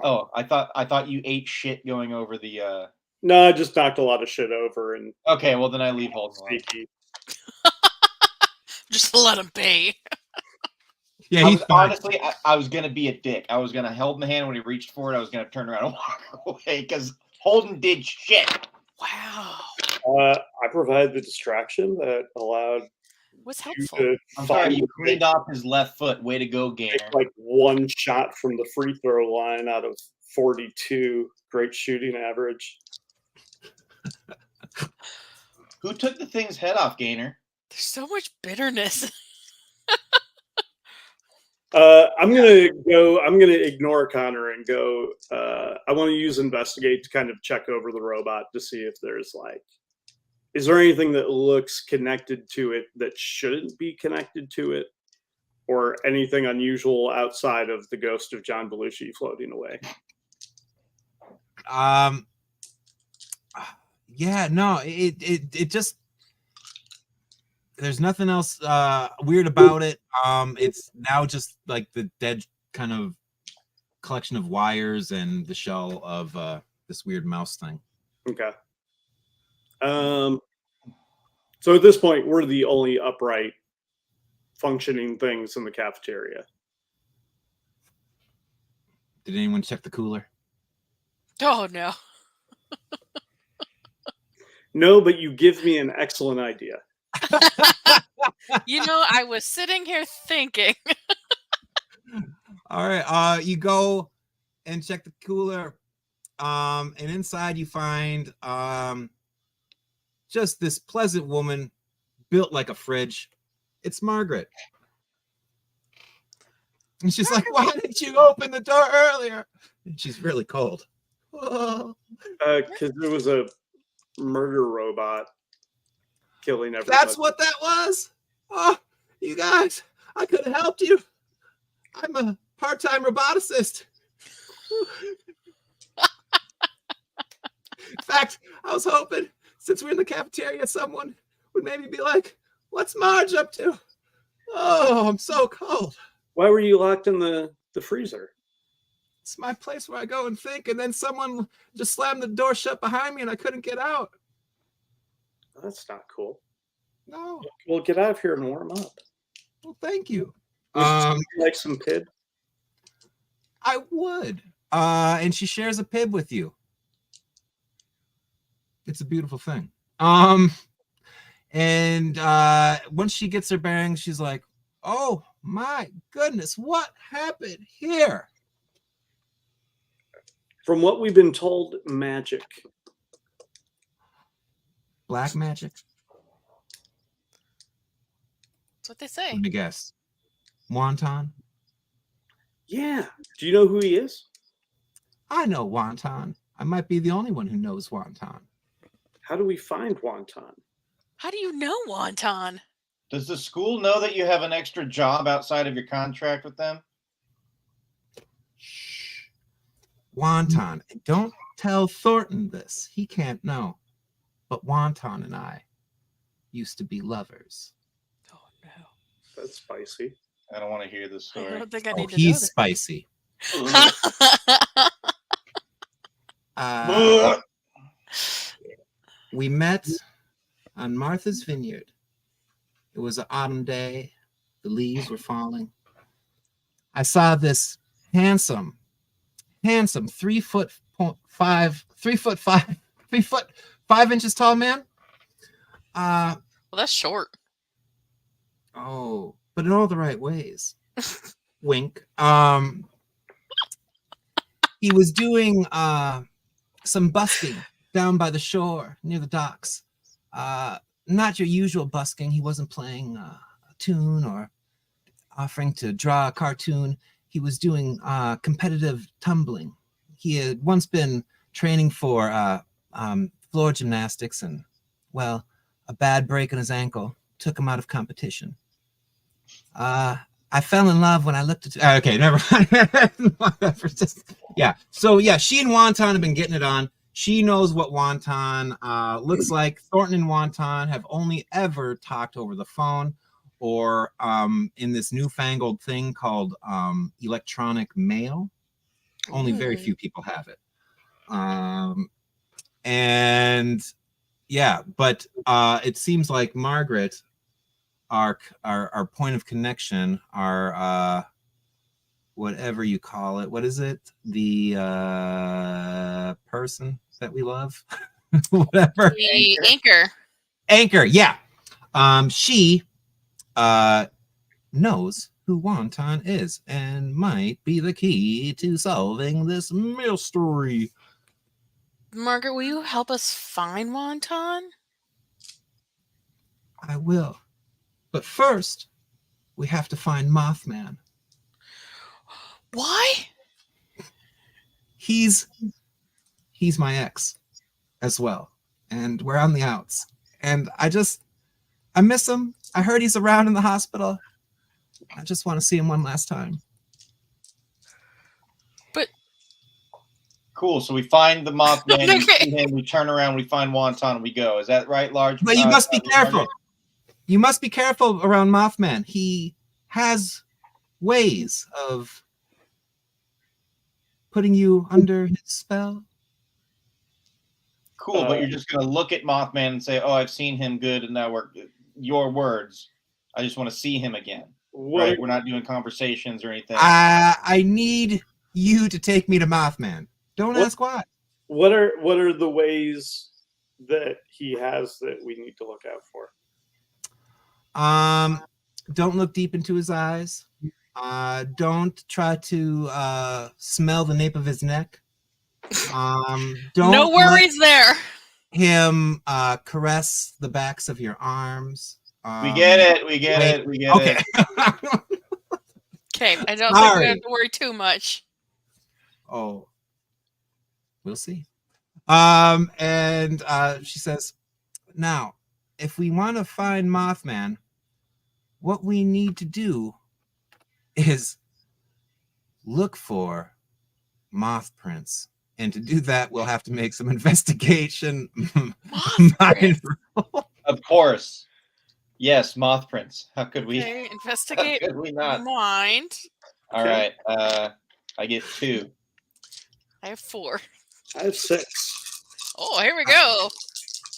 B: oh, I thought you ate shit going over the.
C: No, I just knocked a lot of shit over and.
B: Okay, well then I leave Holden alone.
D: Just let him be.
A: Yeah,
B: honestly, I was gonna be a dick. I was gonna hold him the hand when he reached for it. I was gonna turn around and walk away because Holden did shit.
D: Wow.
C: I provided the distraction that allowed.
D: Was helpful.
B: I'm sorry, you cleaned off his left foot. Way to go, Gainer.
C: Like 1 shot from the free throw line out of 42. Great shooting average.
B: Who took the thing's head off, Gainer?
D: There's so much bitterness.
C: I'm gonna ignore Connor and go. I want to use investigate to kind of check over the robot to see if there's is there anything that looks connected to it that shouldn't be connected to it? or anything unusual outside of the ghost of John Belushi floating away?
A: Yeah, no, it just, there's nothing else weird about it. It's now just like the dead kind of collection of wires and the shell of this weird mouse thing.
C: Okay. So at this point, we're the only upright functioning things in the cafeteria.
A: Did anyone check the cooler?
D: Oh no.
C: No, but you give me an excellent idea.
D: You know, I was sitting here thinking.
A: All right, you go and check the cooler, and inside you find just this pleasant woman built like a fridge. It's Margaret. And she's like, why didn't you open the door earlier? And she's really cold. Oh.
C: Because there was a murder robot killing everybody.
A: That's what that was? Oh, you guys, I could have helped you. I'm a part-time roboticist. In fact, I was hoping, since we're in the cafeteria, someone would maybe be like, what's Marge up to? Oh, I'm so cold.
C: Why were you locked in the freezer?
A: It's my place where I go and think, and then someone just slammed the door shut behind me and I couldn't get out.
C: That's not cool.
A: No.
C: Well, get out of here and warm up.
A: Well, thank you.
C: Would you like some pib?
A: I would. And she shares a pib with you. It's a beautiful thing. And once she gets her bearings, she's like, oh my goodness, what happened here?
C: From what we've been told, magic.
A: Black magic?
D: That's what they say.
A: Let me guess. Wonton?
C: Yeah. Do you know who he is?
A: I know Wonton. I might be the only one who knows Wonton.
C: How do we find Wonton?
D: How do you know Wonton?
B: Does the school know that you have an extra job outside of your contract with them?
A: Shh. Wonton. Don't tell Thornton this. He can't know. But Wonton and I used to be lovers.
D: Oh no.
C: That's spicy.
B: I don't want to hear this
D: I
B: story.
D: don't think I
A: Oh,
D: need to
A: he's
D: know
A: spicy. We met on Martha's Vineyard. It was an autumn day. The leaves were falling. I saw this handsome 3 foot 5 inches tall man.
D: Well, that's short.
A: Oh, but in all the right ways. Wink. He was doing some busking down by the shore near the docks. Not your usual busking. He wasn't playing a tune or offering to draw a cartoon. He was doing competitive tumbling. He had once been training for floor gymnastics, and, well, a bad break in his ankle took him out of competition. I fell in love when I looked at... Okay, never mind. Yeah. So, yeah, she and Wonton have been getting it on. She knows what Wonton looks like. Thornton and Wonton have only ever talked over the phone or in this newfangled thing called electronic mail. Only very few people have it. And, yeah, but it seems like Margaret... Our point of connection, our whatever you call it, what is it? The person that we love, whatever.
D: The anchor.
A: Yeah. She knows who Wonton is and might be the key to solving this mystery.
D: Margaret, will you help us find Wonton?
A: I will. But first, we have to find Mothman.
D: Why?
A: He's my ex as well. And we're on the outs. And I miss him. I heard he's around in the hospital. I just want to see him one last time.
D: But
B: Cool. So we find the Mothman. We
D: Okay.
B: see him. We turn around. We find Wonton. And we go. Is that right, Large?
A: But you must be
B: Large?
A: careful. You must be careful around Mothman. He has ways of putting you under his spell.
B: Cool, but you're just gonna look at Mothman and say, "Oh, I've seen him. Good." And now your words. I just want to see him again. Right? We're not doing conversations or anything.
A: I need you to take me to Mothman. Don't ask why.
C: What are the ways that he has that we need to look out for?
A: Don't look deep into his eyes. Don't try to smell the nape of his neck. Don't
D: no worries there.
A: Him caress the backs of your arms.
B: We get it. We get it. We get
A: Okay.
B: it.
D: Okay, I don't think we have to worry too much.
A: Oh, we'll see. And she says, now, if we want to find Mothman, what we need to do is look for moth prints. And to do that, we'll have to make some investigation.
B: Of course. Yes, moth prints. How could we?
D: Okay, investigate.
B: How could we not?
D: Mind.
B: All right. I get 2.
D: I have 4.
C: I have 6.
D: Oh, here we go.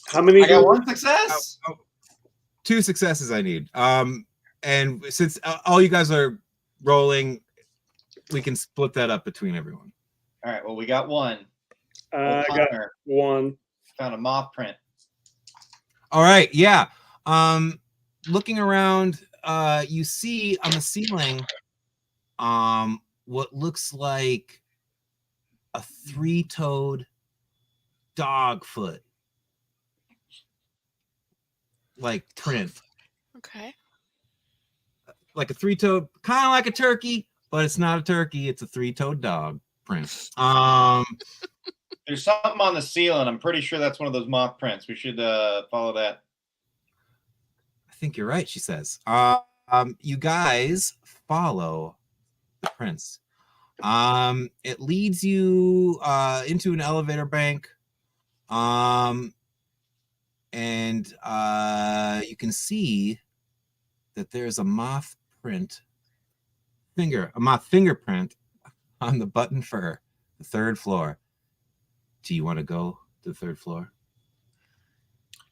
C: How many?
B: I got 1 success.
A: 2 successes I need. And since all you guys are rolling, we can split that up between everyone.
B: All right. Well, we got 1.
C: I got 1.
B: Found a moth print.
A: All right. Yeah. Looking around, you see on the ceiling what looks like a 3-toed dog foot, like print.
D: Okay.
A: Like a 3-toed, kind of like a turkey, but it's not a turkey. It's a 3-toed dog print.
B: There's something on the ceiling. I'm pretty sure that's one of those moth prints. We should follow that.
A: I think you're right, she says. You guys follow the prints. It leads you into an elevator bank. And you can see that there's a moth fingerprint on the button for the 3rd floor. Do you want to go to the 3rd floor?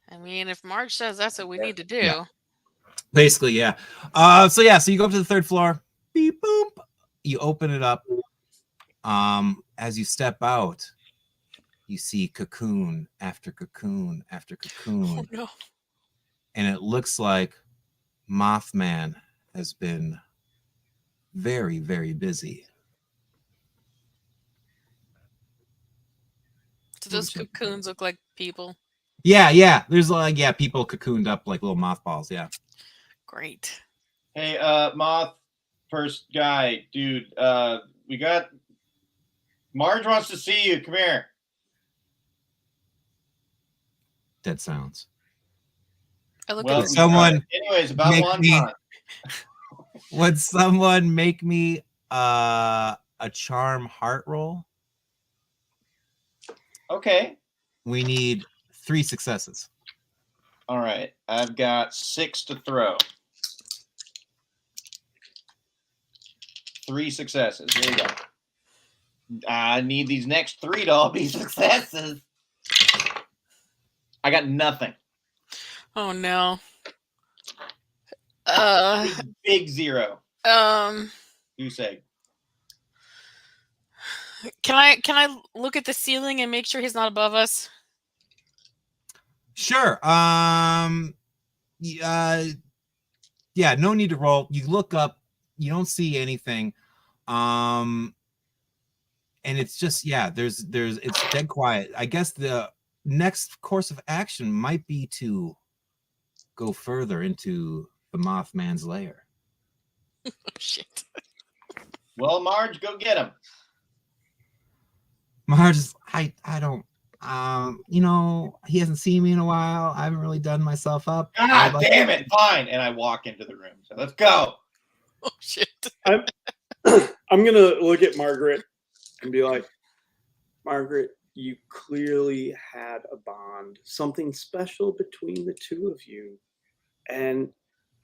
D: I mean, if Marge says that's what we need to do.
A: Yeah. Basically, yeah. So you go up to the 3rd floor. Beep boop. You open it up. As you step out, you see cocoon after cocoon after cocoon.
D: Oh no.
A: And it looks like Mothman has been very, very busy.
D: Do those cocoons look like people?
A: Yeah. There's people cocooned up like little mothballs. Yeah.
D: Great.
B: Hey, moth first guy, dude. We got Marge wants to see you. Come here.
A: Dead silence.
D: I look
B: Well,
D: at
A: someone.
B: Anyways, about Wonton.
A: Would someone make me a charm heart roll?
B: Okay.
A: We need 3 successes.
B: All right. I've got 6 to throw. 3 successes. Here we go. I need these next 3 to all be successes. I got nothing.
D: Oh no.
B: Big 0. Goose egg.
D: Can I look at the ceiling and make sure he's not above us?
A: Sure. Yeah, no need to roll. You look up, you don't see anything. And it's just, it's dead quiet. I guess the next course of action might be to go further into the Mothman's lair.
D: Oh, shit.
B: Well, Marge, go get him.
A: Marge is, I don't, he hasn't seen me in a while. I haven't really done myself up.
B: God damn it. Fine. And I walk into the room. So let's go.
D: Oh shit.
C: I'm gonna look at Margaret and be like, Margaret, you clearly had a bond, something special between the two of you. And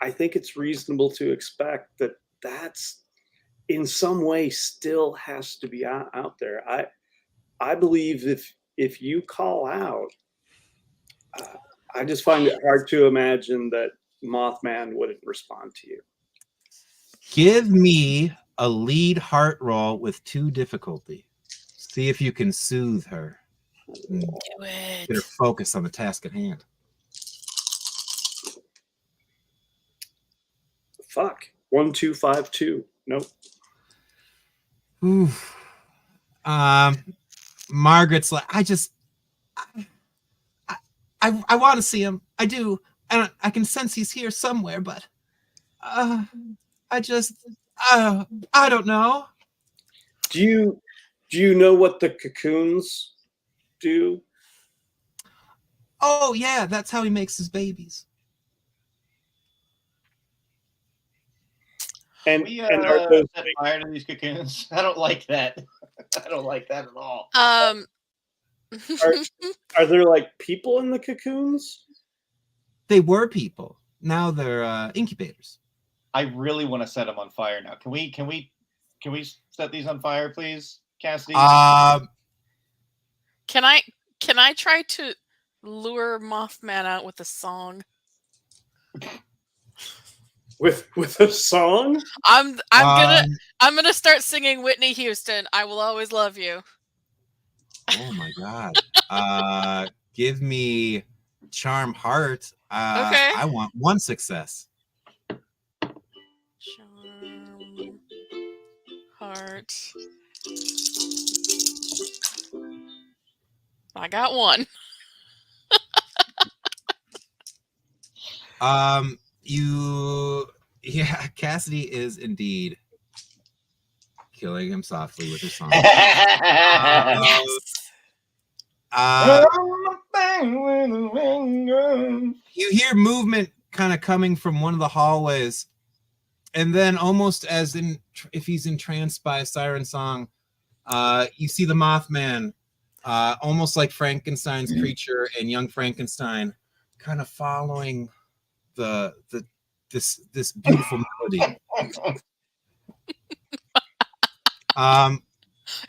C: I think it's reasonable to expect that that's in some way still has to be out there. I believe if you call out, I just find it hard to imagine that Mothman wouldn't respond to you.
A: Give me a lead heart roll with 2 difficulty. See if you can soothe her.
D: Do
A: Get her
D: it.
A: focus on the task at hand.
C: Fuck. 1, 2, 5, 2. Nope.
A: Oof. Margaret's like, I want to see him. I do. I can sense he's here somewhere, but I don't know.
C: Do you know what the cocoons do?
A: Oh yeah, that's how he makes his babies.
C: And
B: We
C: are those
B: set fire to these cocoons. I don't like that. I don't like that at all.
C: are there like people in the cocoons?
A: They were people. Now they're incubators.
B: I really want to set them on fire now. Can we set these on fire, please, Cassidy?
D: Can I try to lure Mothman out with a song?
C: With a song?
D: I'm gonna start singing Whitney Houston. I will always love you.
A: Oh my god. Give me charm heart.
D: Okay.
A: I want 1 success.
D: Charm heart. I got 1.
A: Cassidy is indeed killing him softly with her song. You hear movement kind of coming from one of the hallways, and then almost as in if he's entranced by a siren song, you see the Mothman, almost like Frankenstein's creature and Young Frankenstein, kind of following this beautiful melody.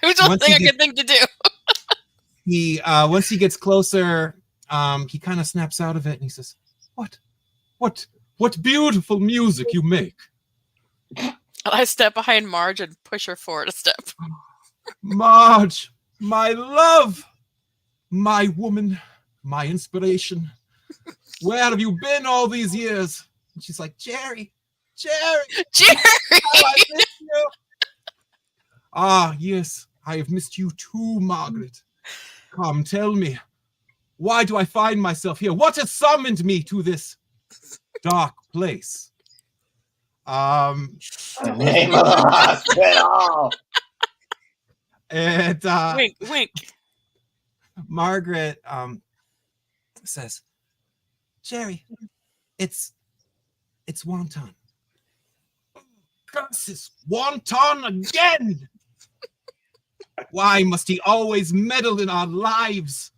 D: It was one thing a good thing to do.
A: He once he gets closer, he kind of snaps out of it and he says, What beautiful music you make.
D: And I step behind Marge and push her forward a step.
A: Marge, my love, my woman, my inspiration. Where have you been all these years? And she's like, Jerry.
D: Jerry!
A: Oh, I miss you. Ah, yes, I have missed you too, Margaret. Come, tell me, why do I find myself here? What has summoned me to this dark place?
B: The name of the hospital.
A: And
D: Wink, wink.
A: Margaret says, Jerry, it's Wonton. Curses, Wonton again! Why must he always meddle in our lives?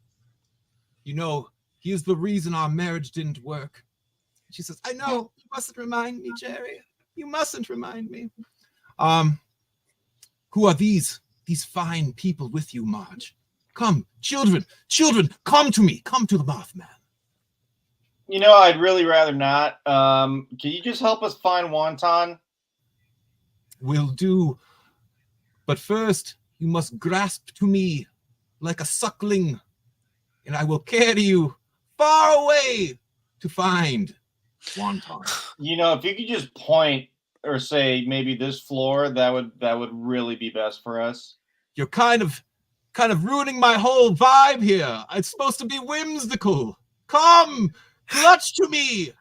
A: You know, he is the reason our marriage didn't work. She says, I know, you mustn't remind me, Jerry. You mustn't remind me. Who are these fine people with you, Marge? Come, children, come to me. Come to the Mothman.
B: You know, I'd really rather not. Can you just help us find Wonton?
A: Will do. But first, you must grasp to me like a suckling, and I will carry you far away to find Wonton.
B: You know, if you could just point or say maybe this floor, that would really be best for us.
A: You're kind of ruining my whole vibe here. It's supposed to be whimsical. Come, clutch to me.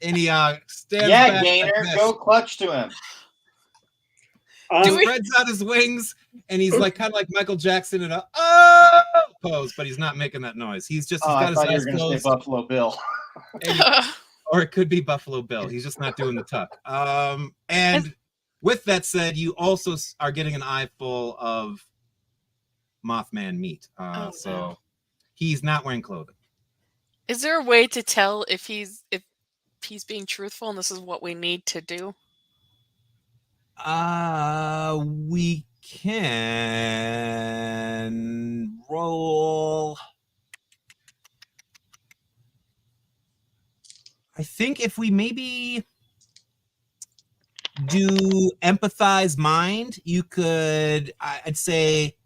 A: And he stands back
B: Gainer,
A: like
B: go clutch to him.
A: Spreads out his wings, and he's like kind of like Michael Jackson in a pose, but he's not making that noise. He's got his eyes closed.
B: Say Buffalo Bill.
A: Or it could be Buffalo Bill. He's just not doing the tuck. And with that said, you also are getting an eyeful of Mothman meat. So
D: no.
A: he's not wearing clothing.
D: Is there a way to tell if he's being truthful and this is what we need to do?
A: We can roll. I think if we maybe do empathize mind, you could, I'd say,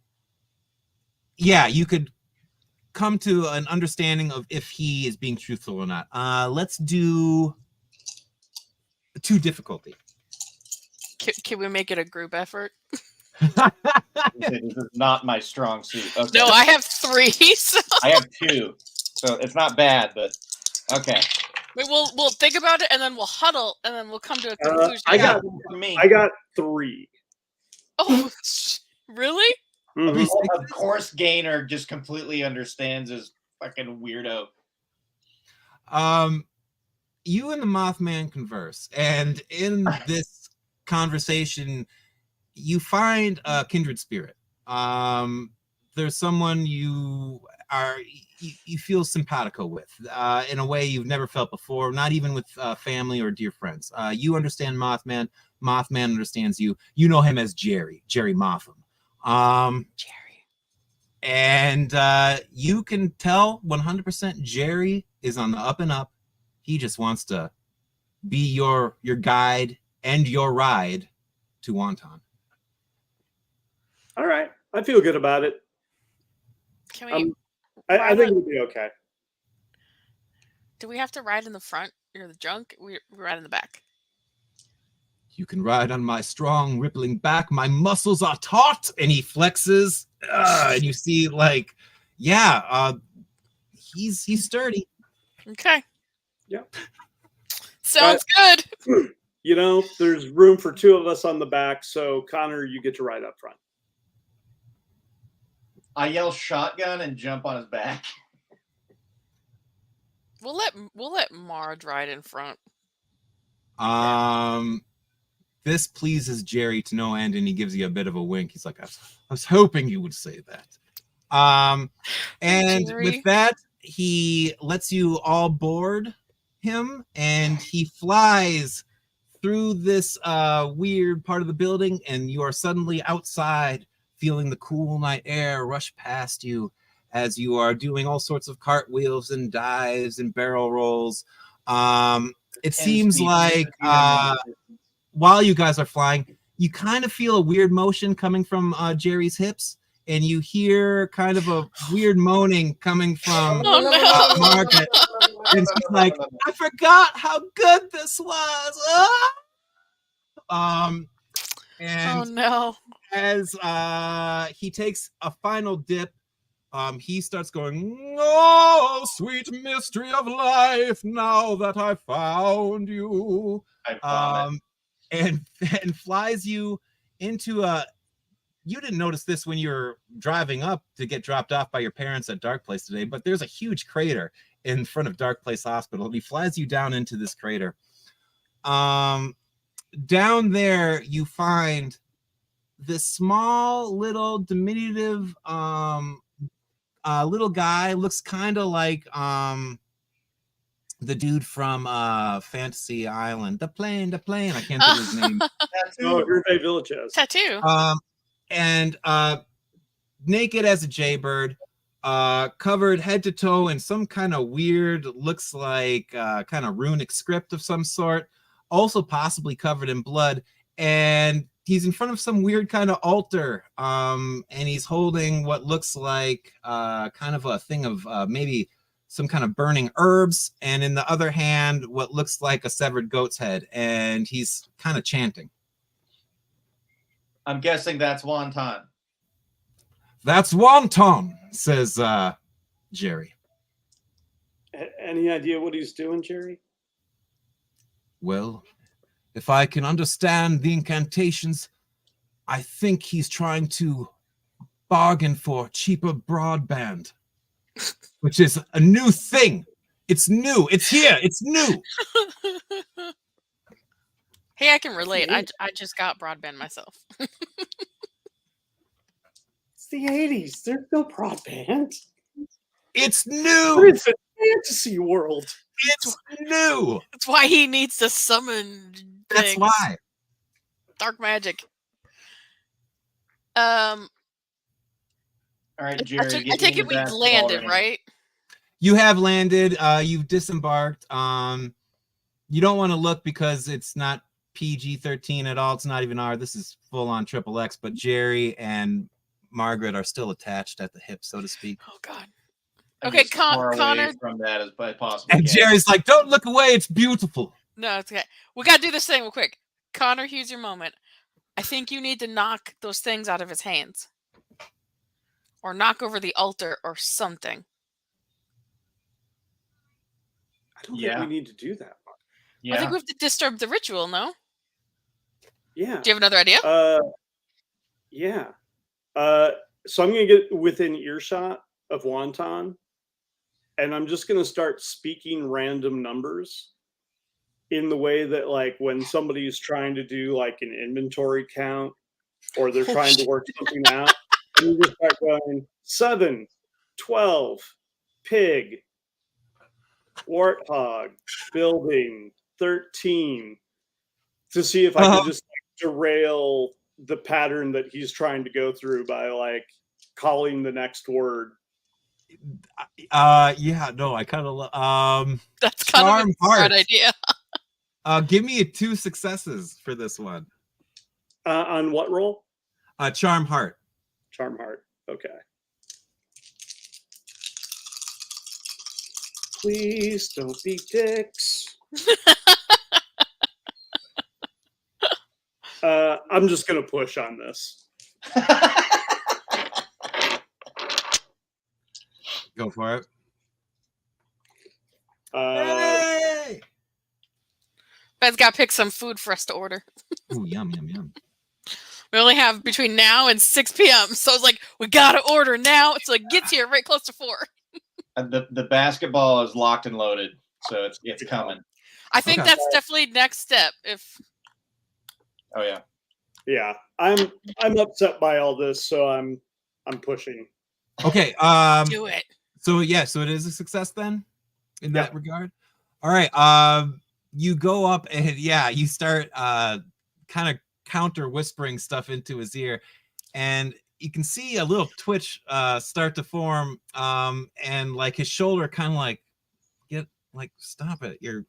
A: yeah, you could come to an understanding of if he is being truthful or not. Let's do 2 difficulty.
D: Can we make it a group effort?
B: This is not my strong suit. Okay.
D: No, I have 3. So.
B: I have 2, so it's not bad, but okay.
D: We'll think about it and then we'll huddle and then we'll come to a conclusion.
C: I got 3.
D: Oh, really?
C: Mm-hmm.
B: Of course, Gaynor just completely understands his fucking weirdo.
A: You and the Mothman converse, and in this conversation, you find a kindred spirit. There's someone you feel simpatico with in a way you've never felt before, not even with family or dear friends. You understand Mothman. Mothman understands you. You know him as Jerry Motham.
D: Jerry.
A: And you can tell 100% Jerry is on the up and up. He just wants to be your guide and your ride to Wonton.
C: All right. I feel good about it.
D: Can we?
C: I think it'll be okay.
D: Do we have to ride in the front? You're the junk. We ride in the back.
A: You can ride on my strong, rippling back. My muscles are taut. And he flexes. And you see, like, yeah, he's sturdy.
D: Okay.
C: Yeah.
D: Sounds good.
C: You know, there's room for 2 of us on the back. So, Connor, you get to ride up front.
B: I yell shotgun and jump on his back.
D: We'll let Marge ride in front.
A: This pleases Jerry to no end, and he gives you a bit of a wink. He's like, I was hoping you would say that. And
D: Jerry.
A: with that, he lets you all board him, and he flies through this weird part of the building, and you are suddenly outside, feeling the cool night air rush past you as you are doing all sorts of cartwheels and dives and barrel rolls. It seems like while you guys are flying, you kind of feel a weird motion coming from Jerry's hips, and you hear kind of a weird moaning coming from Margaret. And she's like, I forgot how good this was. And
D: oh no.
A: as he takes a final dip, he starts going, oh, sweet mystery of life, now that I found you. And flies you into a, you didn't notice this when you were driving up to get dropped off by your parents at Darkplace today, but there's a huge crater in front of Darkplace Hospital, and he flies you down into this crater. Down there, you find this small, little, diminutive, little guy. Looks kind of like the dude from Fantasy Island. The plane. I can't think of his name.
C: Oh, Hervé Villachez.
D: Tattoo.
A: And naked as a jaybird, covered head to toe in some kind of weird, looks like kind of runic script of some sort, also possibly covered in blood. And he's in front of some weird kind of altar, and he's holding what looks like kind of a thing of maybe some kind of burning herbs, and in the other hand, what looks like a severed goat's head, and he's kind of chanting.
B: I'm guessing that's Wonton.
A: That's Wonton, says Jerry.
C: Any idea what he's doing, Jerry?
A: Well, if I can understand the incantations, I think he's trying to bargain for cheaper broadband, which is a new thing. It's new. It's here. It's new.
D: Hey, I can relate. I just got broadband myself.
C: It's the 80s. There's no broadband.
A: It's
C: We're
A: new.
C: in a fantasy world.
A: It's new.
D: That's why he needs to summon
A: That's
D: things.
A: why.
D: Dark magic.
B: All right, Jerry.
D: I take it we've landed, right?
A: You have landed. You've disembarked. You don't want to look because it's not PG-13 at all. It's not even R. This is full on XXX. But Jerry and Margaret are still attached at the hip, so to speak.
D: Oh God. Okay, Connor.
B: From that as possible.
A: And Jerry's like, "Don't look away. It's beautiful."
D: No, it's okay. We gotta do this thing real quick. Connor, here's your moment. I think you need to knock those things out of his hands, or knock over the altar, or something.
C: I don't think we need to do that.
B: Yeah.
D: I think we have to disturb the ritual. No.
C: Yeah.
D: Do you have another idea?
C: Yeah. So I'm gonna get within earshot of Wonton, and I'm just gonna start speaking random numbers in the way that, like, when somebody's trying to do like an inventory count, or they're trying to work something out, and you just start going 7, 12, pig, warthog, building, 13, to see if I can just derail the pattern that he's trying to go through by like calling the next word.
A: Yeah, no, I kind of
D: that's kind of a smart idea.
A: Give me 2 successes for this one.
C: On what roll?
A: Charm heart.
C: Charm heart. Okay. Please don't be dicks. I'm just gonna push on this.
A: Go for it.
C: Hey!
D: Ben's got to pick some food for us to order.
A: Ooh, yum, yum, yum.
D: We only have between now and 6 p.m. So it's like, we got to order now. So it gets here right close to 4.
B: The basketball is locked and loaded, so it's coming.
D: I think that's definitely next step.
B: Oh yeah.
C: Yeah, I'm upset by all this, so I'm pushing.
A: Okay.
D: Do it.
A: So yeah, so it is a success then, in that regard. All right. You go up and you start kind of counter whispering stuff into his ear, and you can see a little twitch start to form, and like his shoulder kind of stop it. You're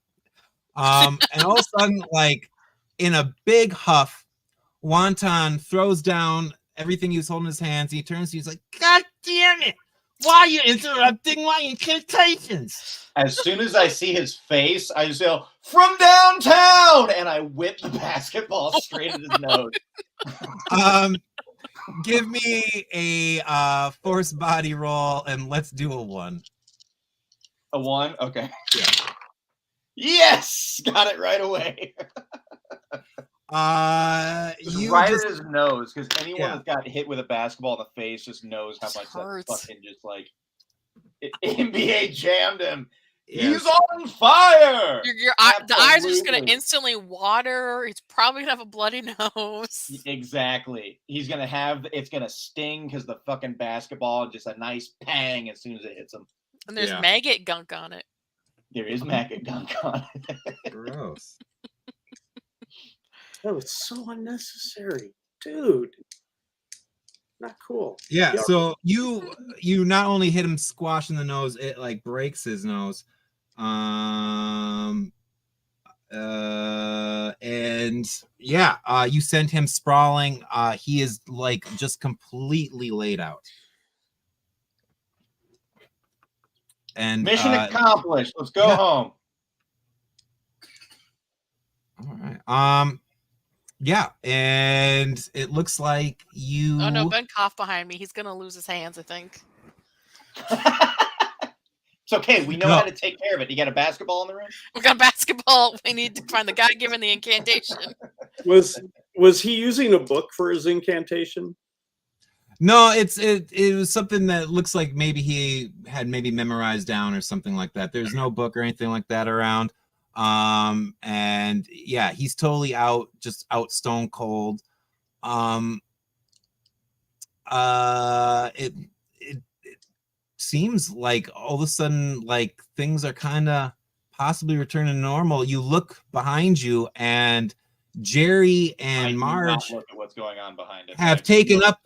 A: and all of a sudden, like in a big huff, Wonton throws down everything he was holding in his hands. He turns to you, he's like, "God damn it! Why are you interrupting my incantations?"
B: As soon as I see his face, I just yell, "From downtown!" and I whip the basketball straight at his nose.
A: Give me a force body roll, and let's do a 1.
B: A 1? Okay.
A: Yeah.
B: Yes! Got it right away.
A: You
B: right
A: just,
B: at his nose, because anyone that's got hit with a basketball in the face just knows how much that fucking just like NBA jammed him. Yes. He's on fire.
D: The eyes are just gonna instantly water. He's probably gonna have a bloody nose.
B: Exactly. It's gonna sting because the fucking basketball, just a nice pang as soon as it hits him.
D: And there's maggot gunk on it.
B: There is maggot gunk on it.
A: Gross.
C: That was so unnecessary, dude. Not cool.
A: Yeah. So you not only hit him squash in the nose, it like breaks his nose. And you send him sprawling. He is like just completely laid out. And
B: mission accomplished. Let's go home.
A: All right. Yeah, and it looks like you.
D: Oh no, Ben coughed behind me. He's gonna lose his hands, I think.
B: It's okay. We know how to take care of it. You got a basketball in the room?
D: We got a basketball. We need to find the guy giving the incantation.
C: Was he using a book for his incantation?
A: No, it was something that looks like maybe he had memorized down or something like that. There's no book or anything like that around. And yeah, he's totally out, just out stone cold. It seems like all of a sudden, like things are kind of possibly returning to normal. You look behind you, and Jerry and Marge
B: look at what's going on behind it.
A: have taken up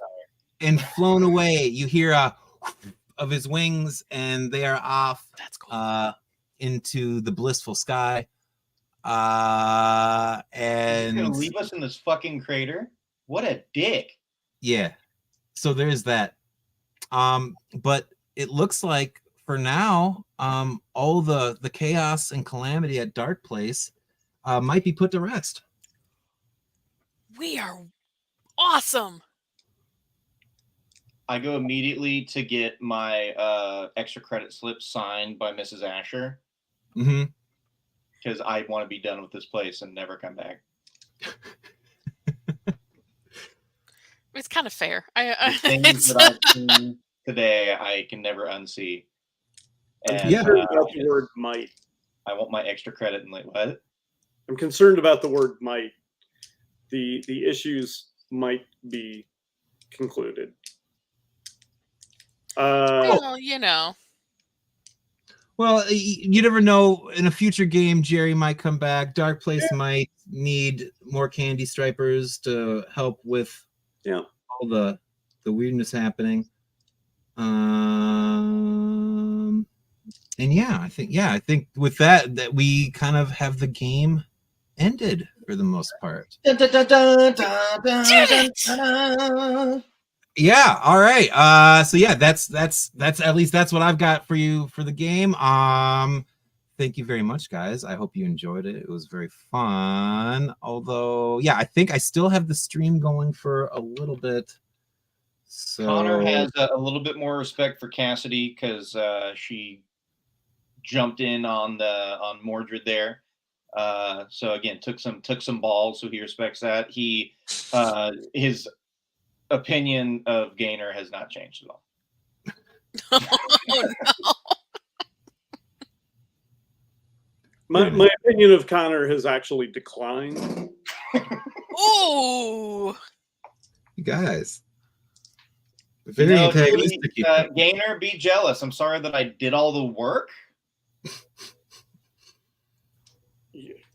A: and flown away. You hear a of his wings, and they are off.
D: That's cool.
A: Into the blissful sky.
B: And
A: And
B: he's gonna leave us in this fucking crater. What a dick.
A: yeah, so there's that. But it looks like for now, all the chaos and calamity at Darkplace might be put to rest.
D: We are awesome.
B: I go immediately to get my extra credit slip signed by Mrs. Asher
A: Mm-hmm.
B: because I want to be done with this place and never come back.
D: It's kind of fair.
B: The things that I've seen today, I can never unsee. And,
A: Yeah.
C: About the word might.
B: I want my extra credit and like what?
C: I'm concerned about the word might. The issues might be concluded.
D: Well, you know.
A: Well, you never know. In a future game, Jerry might come back. Darkplace might need more candy stripers to help with all the weirdness happening. And I think with that we kind of have the game ended for the most part. Yeah, all right. So yeah, that's at least that's what I've got for you for the game. Thank you very much, guys. I hope you enjoyed it. It was very fun. Although, yeah, I think I still have the stream going for a little bit. So
B: Connor has a little bit more respect for Cassidy because she jumped in on Mordred there. So again, took some balls. So he respects that. His opinion of Gaynor has not changed at all.
D: Oh, no.
C: My opinion of Connor has actually declined.
D: Oh,
A: you guys. Very antagonistic.
B: Gaynor, be jealous. I'm sorry that I did all the work.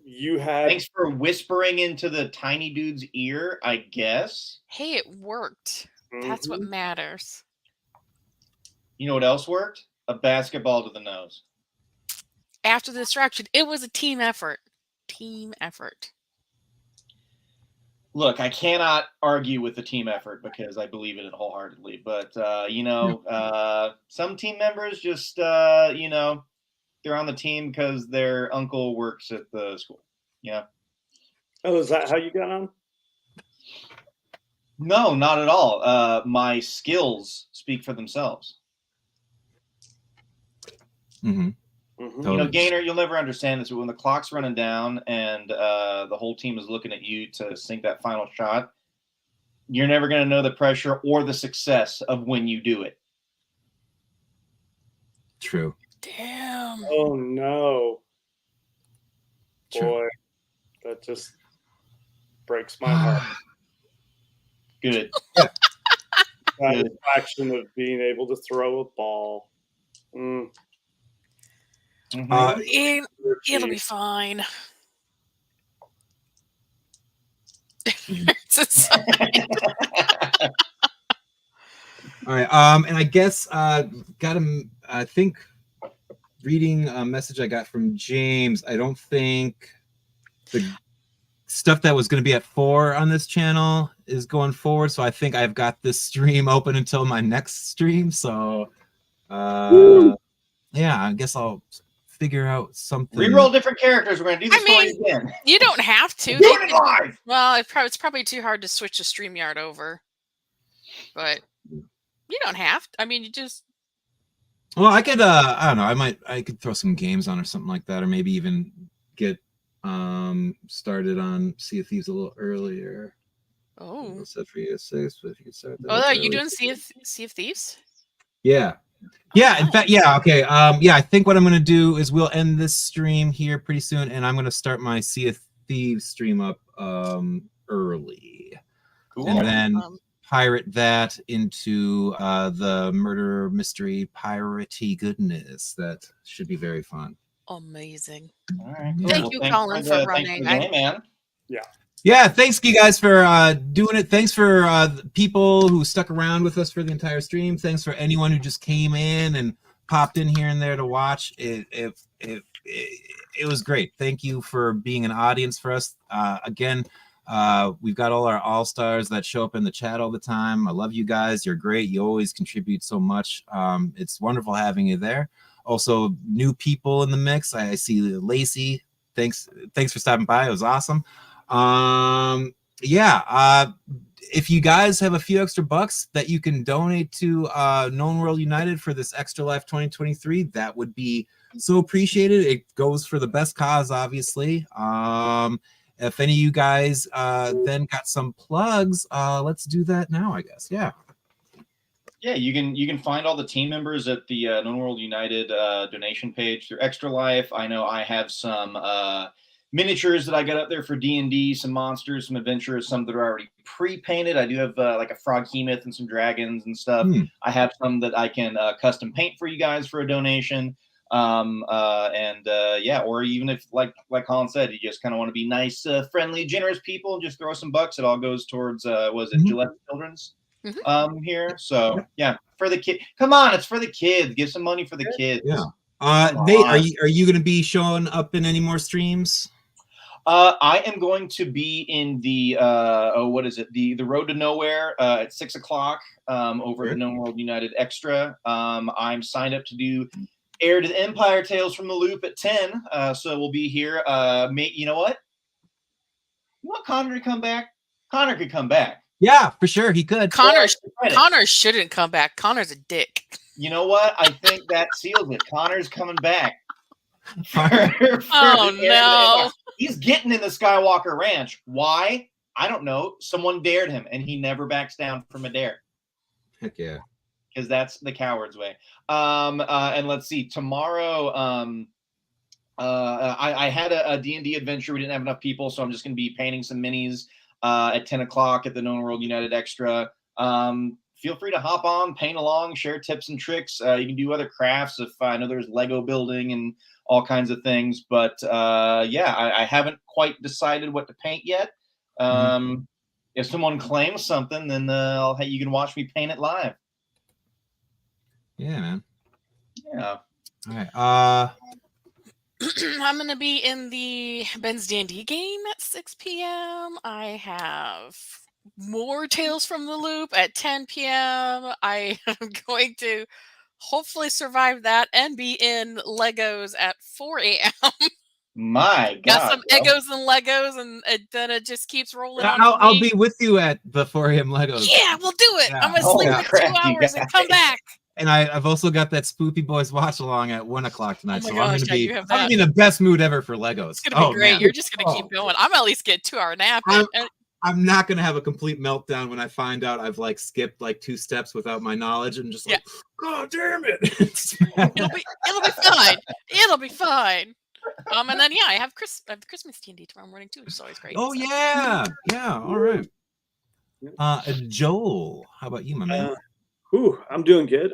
C: You had.
B: Thanks for whispering into the tiny dude's ear, I guess.
D: hey, it worked. That's what matters.
B: You know what else worked? A basketball to the nose.
D: After the distraction, it was a team effort. Team effort.
B: Look, I cannot argue with the team effort because I believe in it wholeheartedly. But, some team members just, they're on the team because their uncle works at the school. Yeah.
C: Oh, is that how you got on?
B: No, not at all. My skills speak for themselves.
A: Mm-hmm.
B: You know, Gaynor, you'll never understand this, but when the clock's running down and the whole team is looking at you to sink that final shot, you're never going to know the pressure or the success of when you do it.
A: True.
D: Damn.
C: Oh no.
A: True.
C: Boy, that just breaks my heart.
B: Good.
C: Satisfaction of being able to throw a ball.
D: It'll be fine. It's a sign.
A: All right. And I guess I think reading a message I got from James, I don't think the stuff that was going to be at 4 on this channel is going forward. So I think I've got this stream open until my next stream. So yeah, I guess I'll figure out something.
B: Reroll different characters. We're going to do this story again.
D: You don't have to.
B: Do it live!
D: Well, it's probably too hard to switch the StreamYard over. But you don't have to. I mean, you just...
A: Well, I could, I don't know, I could throw some games on or something like that, or maybe even get started on Sea of Thieves a little earlier.
D: Oh.
A: Set for you at 6, but if you could start that
D: Are you
A: early.
D: doing Sea of Thieves?
A: Yeah. Yeah, in fact, yeah, okay. Yeah, I think what I'm gonna do is we'll end this stream here pretty soon, and I'm gonna start my Sea of Thieves stream up early.
B: Cool.
A: And then pirate that into the murder mystery piratey goodness. That should be very fun.
D: Amazing.
B: All right.
A: Yeah.
D: Thank you, Colin, for running.
B: Game, man.
A: Yeah, thanks you guys for doing it. Thanks for the people who stuck around with us for the entire stream. Thanks for anyone who just came in and popped in here and there to watch. It was great. Thank you for being an audience for us. Again, we've got all our all-stars that show up in the chat all the time. I love you guys. You're great. You always contribute so much. It's wonderful having you there. Also, new people in the mix. I see Lacey. Thanks for stopping by. It was awesome. If you guys have a few extra bucks that you can donate to Known World United for this Extra Life 2023, that would be so appreciated. It goes for the best cause, obviously. If any of you guys then got some plugs, let's do that now, I guess. Yeah,
B: you can find all the team members at the Known World United donation page through Extra Life. I know I have some miniatures that I got up there for D&D, some monsters, some adventurers, some that are already pre-painted. I do have like a froghemoth and some dragons and stuff. I have some that I can custom paint for you guys for a donation. Or even if like Colin said, you just kind of want to be nice, friendly, generous people and just throw some bucks. It all goes towards Gillette Children's here. So yeah, for the kid. Come on, it's for the kids. Give some money for the kids.
A: Yeah. Are you going to be showing up in any more streams?
B: I am going to be in the the Road to Nowhere at 6 o'clock over at the Known World United Extra. I'm signed up to do Heir to the Empire Tales from the Loop at 10. So we'll be here. You know what? You want Connor to come back? Connor could come back.
A: Yeah, for sure, he could.
D: Connor shouldn't come back. Connor's a dick.
B: You know what? I think that seals it. Connor's coming back.
D: Oh no!
B: He's getting in the Skywalker Ranch. Why? I don't know. Someone dared him, and he never backs down from a dare.
A: Heck yeah!
B: Because that's the coward's way. And let's see. Tomorrow, I had a D&D adventure. We didn't have enough people, so I'm just going to be painting some minis at 10 o'clock at the Known World United Extra. Feel free to hop on, paint along, share tips and tricks. You can do other crafts. If I know there's Lego building and all kinds of things, but I haven't quite decided what to paint yet. If someone claims something, then you can watch me paint it live.
A: Yeah, man.
B: Yeah.
A: All right.
D: I'm gonna be in the Ben's D&D game at 6 p.m. I have more Tales from the Loop at 10 p.m. I am going to hopefully survive that and be in Legos at 4 a.m.
B: My God.
D: Got some Egos and Legos, and then it just keeps rolling on.
A: I'll be with you at the 4 a.m. Legos.
D: Yeah, we'll do it.
A: Yeah.
D: I'm gonna sleep for 2 hours and come back.
A: And I've also got that Spoopy Boys watch along at 1 o'clock tonight.
D: Oh my gosh,
A: I'm gonna be in the best mood ever for Legos.
D: It's gonna be great.
A: Man.
D: You're just gonna keep going. I'm at least get a 2-hour nap.
A: I'm not gonna have a complete meltdown when I find out I've skipped 2 steps without my knowledge and just oh damn it.
D: It'll be fine. It'll be fine. And then I have Christmas D&D tomorrow morning too, which is always great.
A: Oh yeah. All right. Joel, how about you, my man?
C: I'm doing good.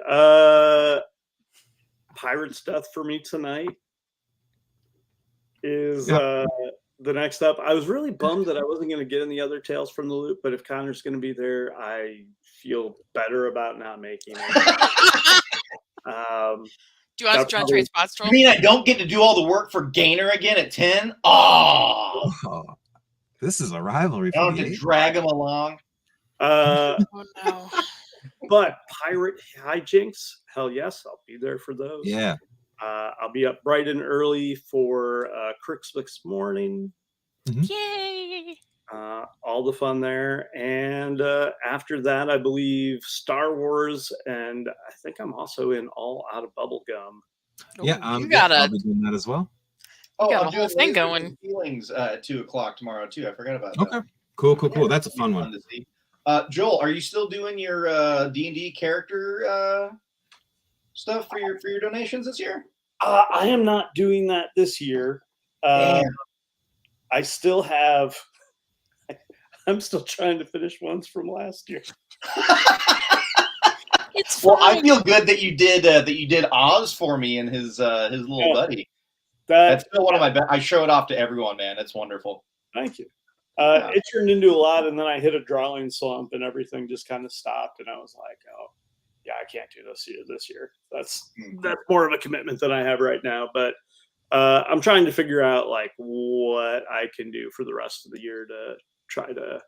C: Pirate stuff for me tonight is the next up. I was really bummed that I wasn't going to get in the other Tales from the Loop, but if Connor's going to be there, I feel better about not making it.
D: Do you want to try trade spots?
B: You mean I don't get to do all the work for Gainer again at 10? Oh,
A: this is a rivalry.
B: I don't have to drag him along.
D: Oh no.
C: But pirate hijinks, hell yes, I'll be there for those.
A: Yeah.
C: I'll be up bright and early for Christmas morning.
D: Yay!
C: All the fun there. And after that, I believe Star Wars, and I think I'm also in All Out of Bubblegum.
A: Yeah,
D: I'll be
A: doing that as well.
D: You got a whole thing going.
B: Feelings at 2 o'clock tomorrow too. I forgot about that.
A: Okay, cool. That's a fun one.
B: To see. Joel, are you still doing your D&D character stuff for your donations this year?
C: I am not doing that this year.
B: Damn.
C: I still have. I'm still trying to finish ones from last year.
D: It's
B: Well, I
D: fine.
B: feel good that you did Oz for me and his little buddy. That's still one of my best. I show it off to everyone, man. It's wonderful.
C: Thank you.
B: Yeah.
C: It turned into a lot, and then I hit a drawing slump, and everything just kind of stopped. And I was like, "Oh, yeah, I can't do this year. That's more of a commitment than I have right now." But I'm trying to figure out like what I can do for the rest of the year to try to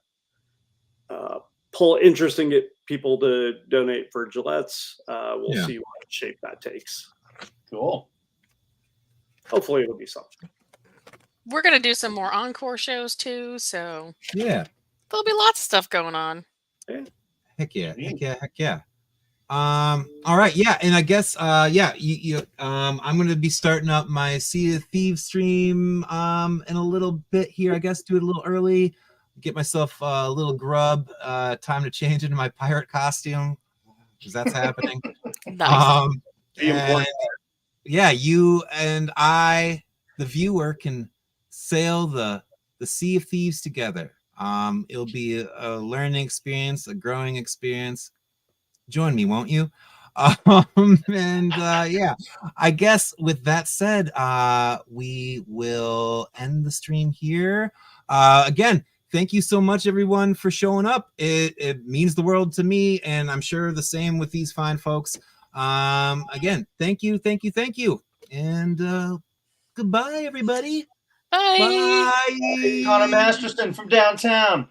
C: pull interest and get people to donate for Gillette's. We'll see what shape that takes.
B: Cool.
C: Hopefully, it'll be something.
D: We're gonna do some more encore shows too, so
A: Yeah.
D: there'll be lots of stuff going on.
A: Heck yeah. All right, yeah, and I guess I'm gonna be starting up my Sea of Thieves stream in a little bit here. I guess do it a little early, get myself a little grub. Time to change into my pirate costume because that's happening.
D: Nice.
A: And, yeah, you and I, the viewer, can sail the Sea of Thieves together. It'll be a learning experience, a growing experience. Join me, won't you? Yeah, I guess with that said, we will end the stream here. Again, thank you so much, everyone, for showing up. It means the world to me, and I'm sure the same with these fine folks. Again, thank you, and goodbye, everybody.
D: Bye.
A: Bye.
B: Connor Masterson from downtown.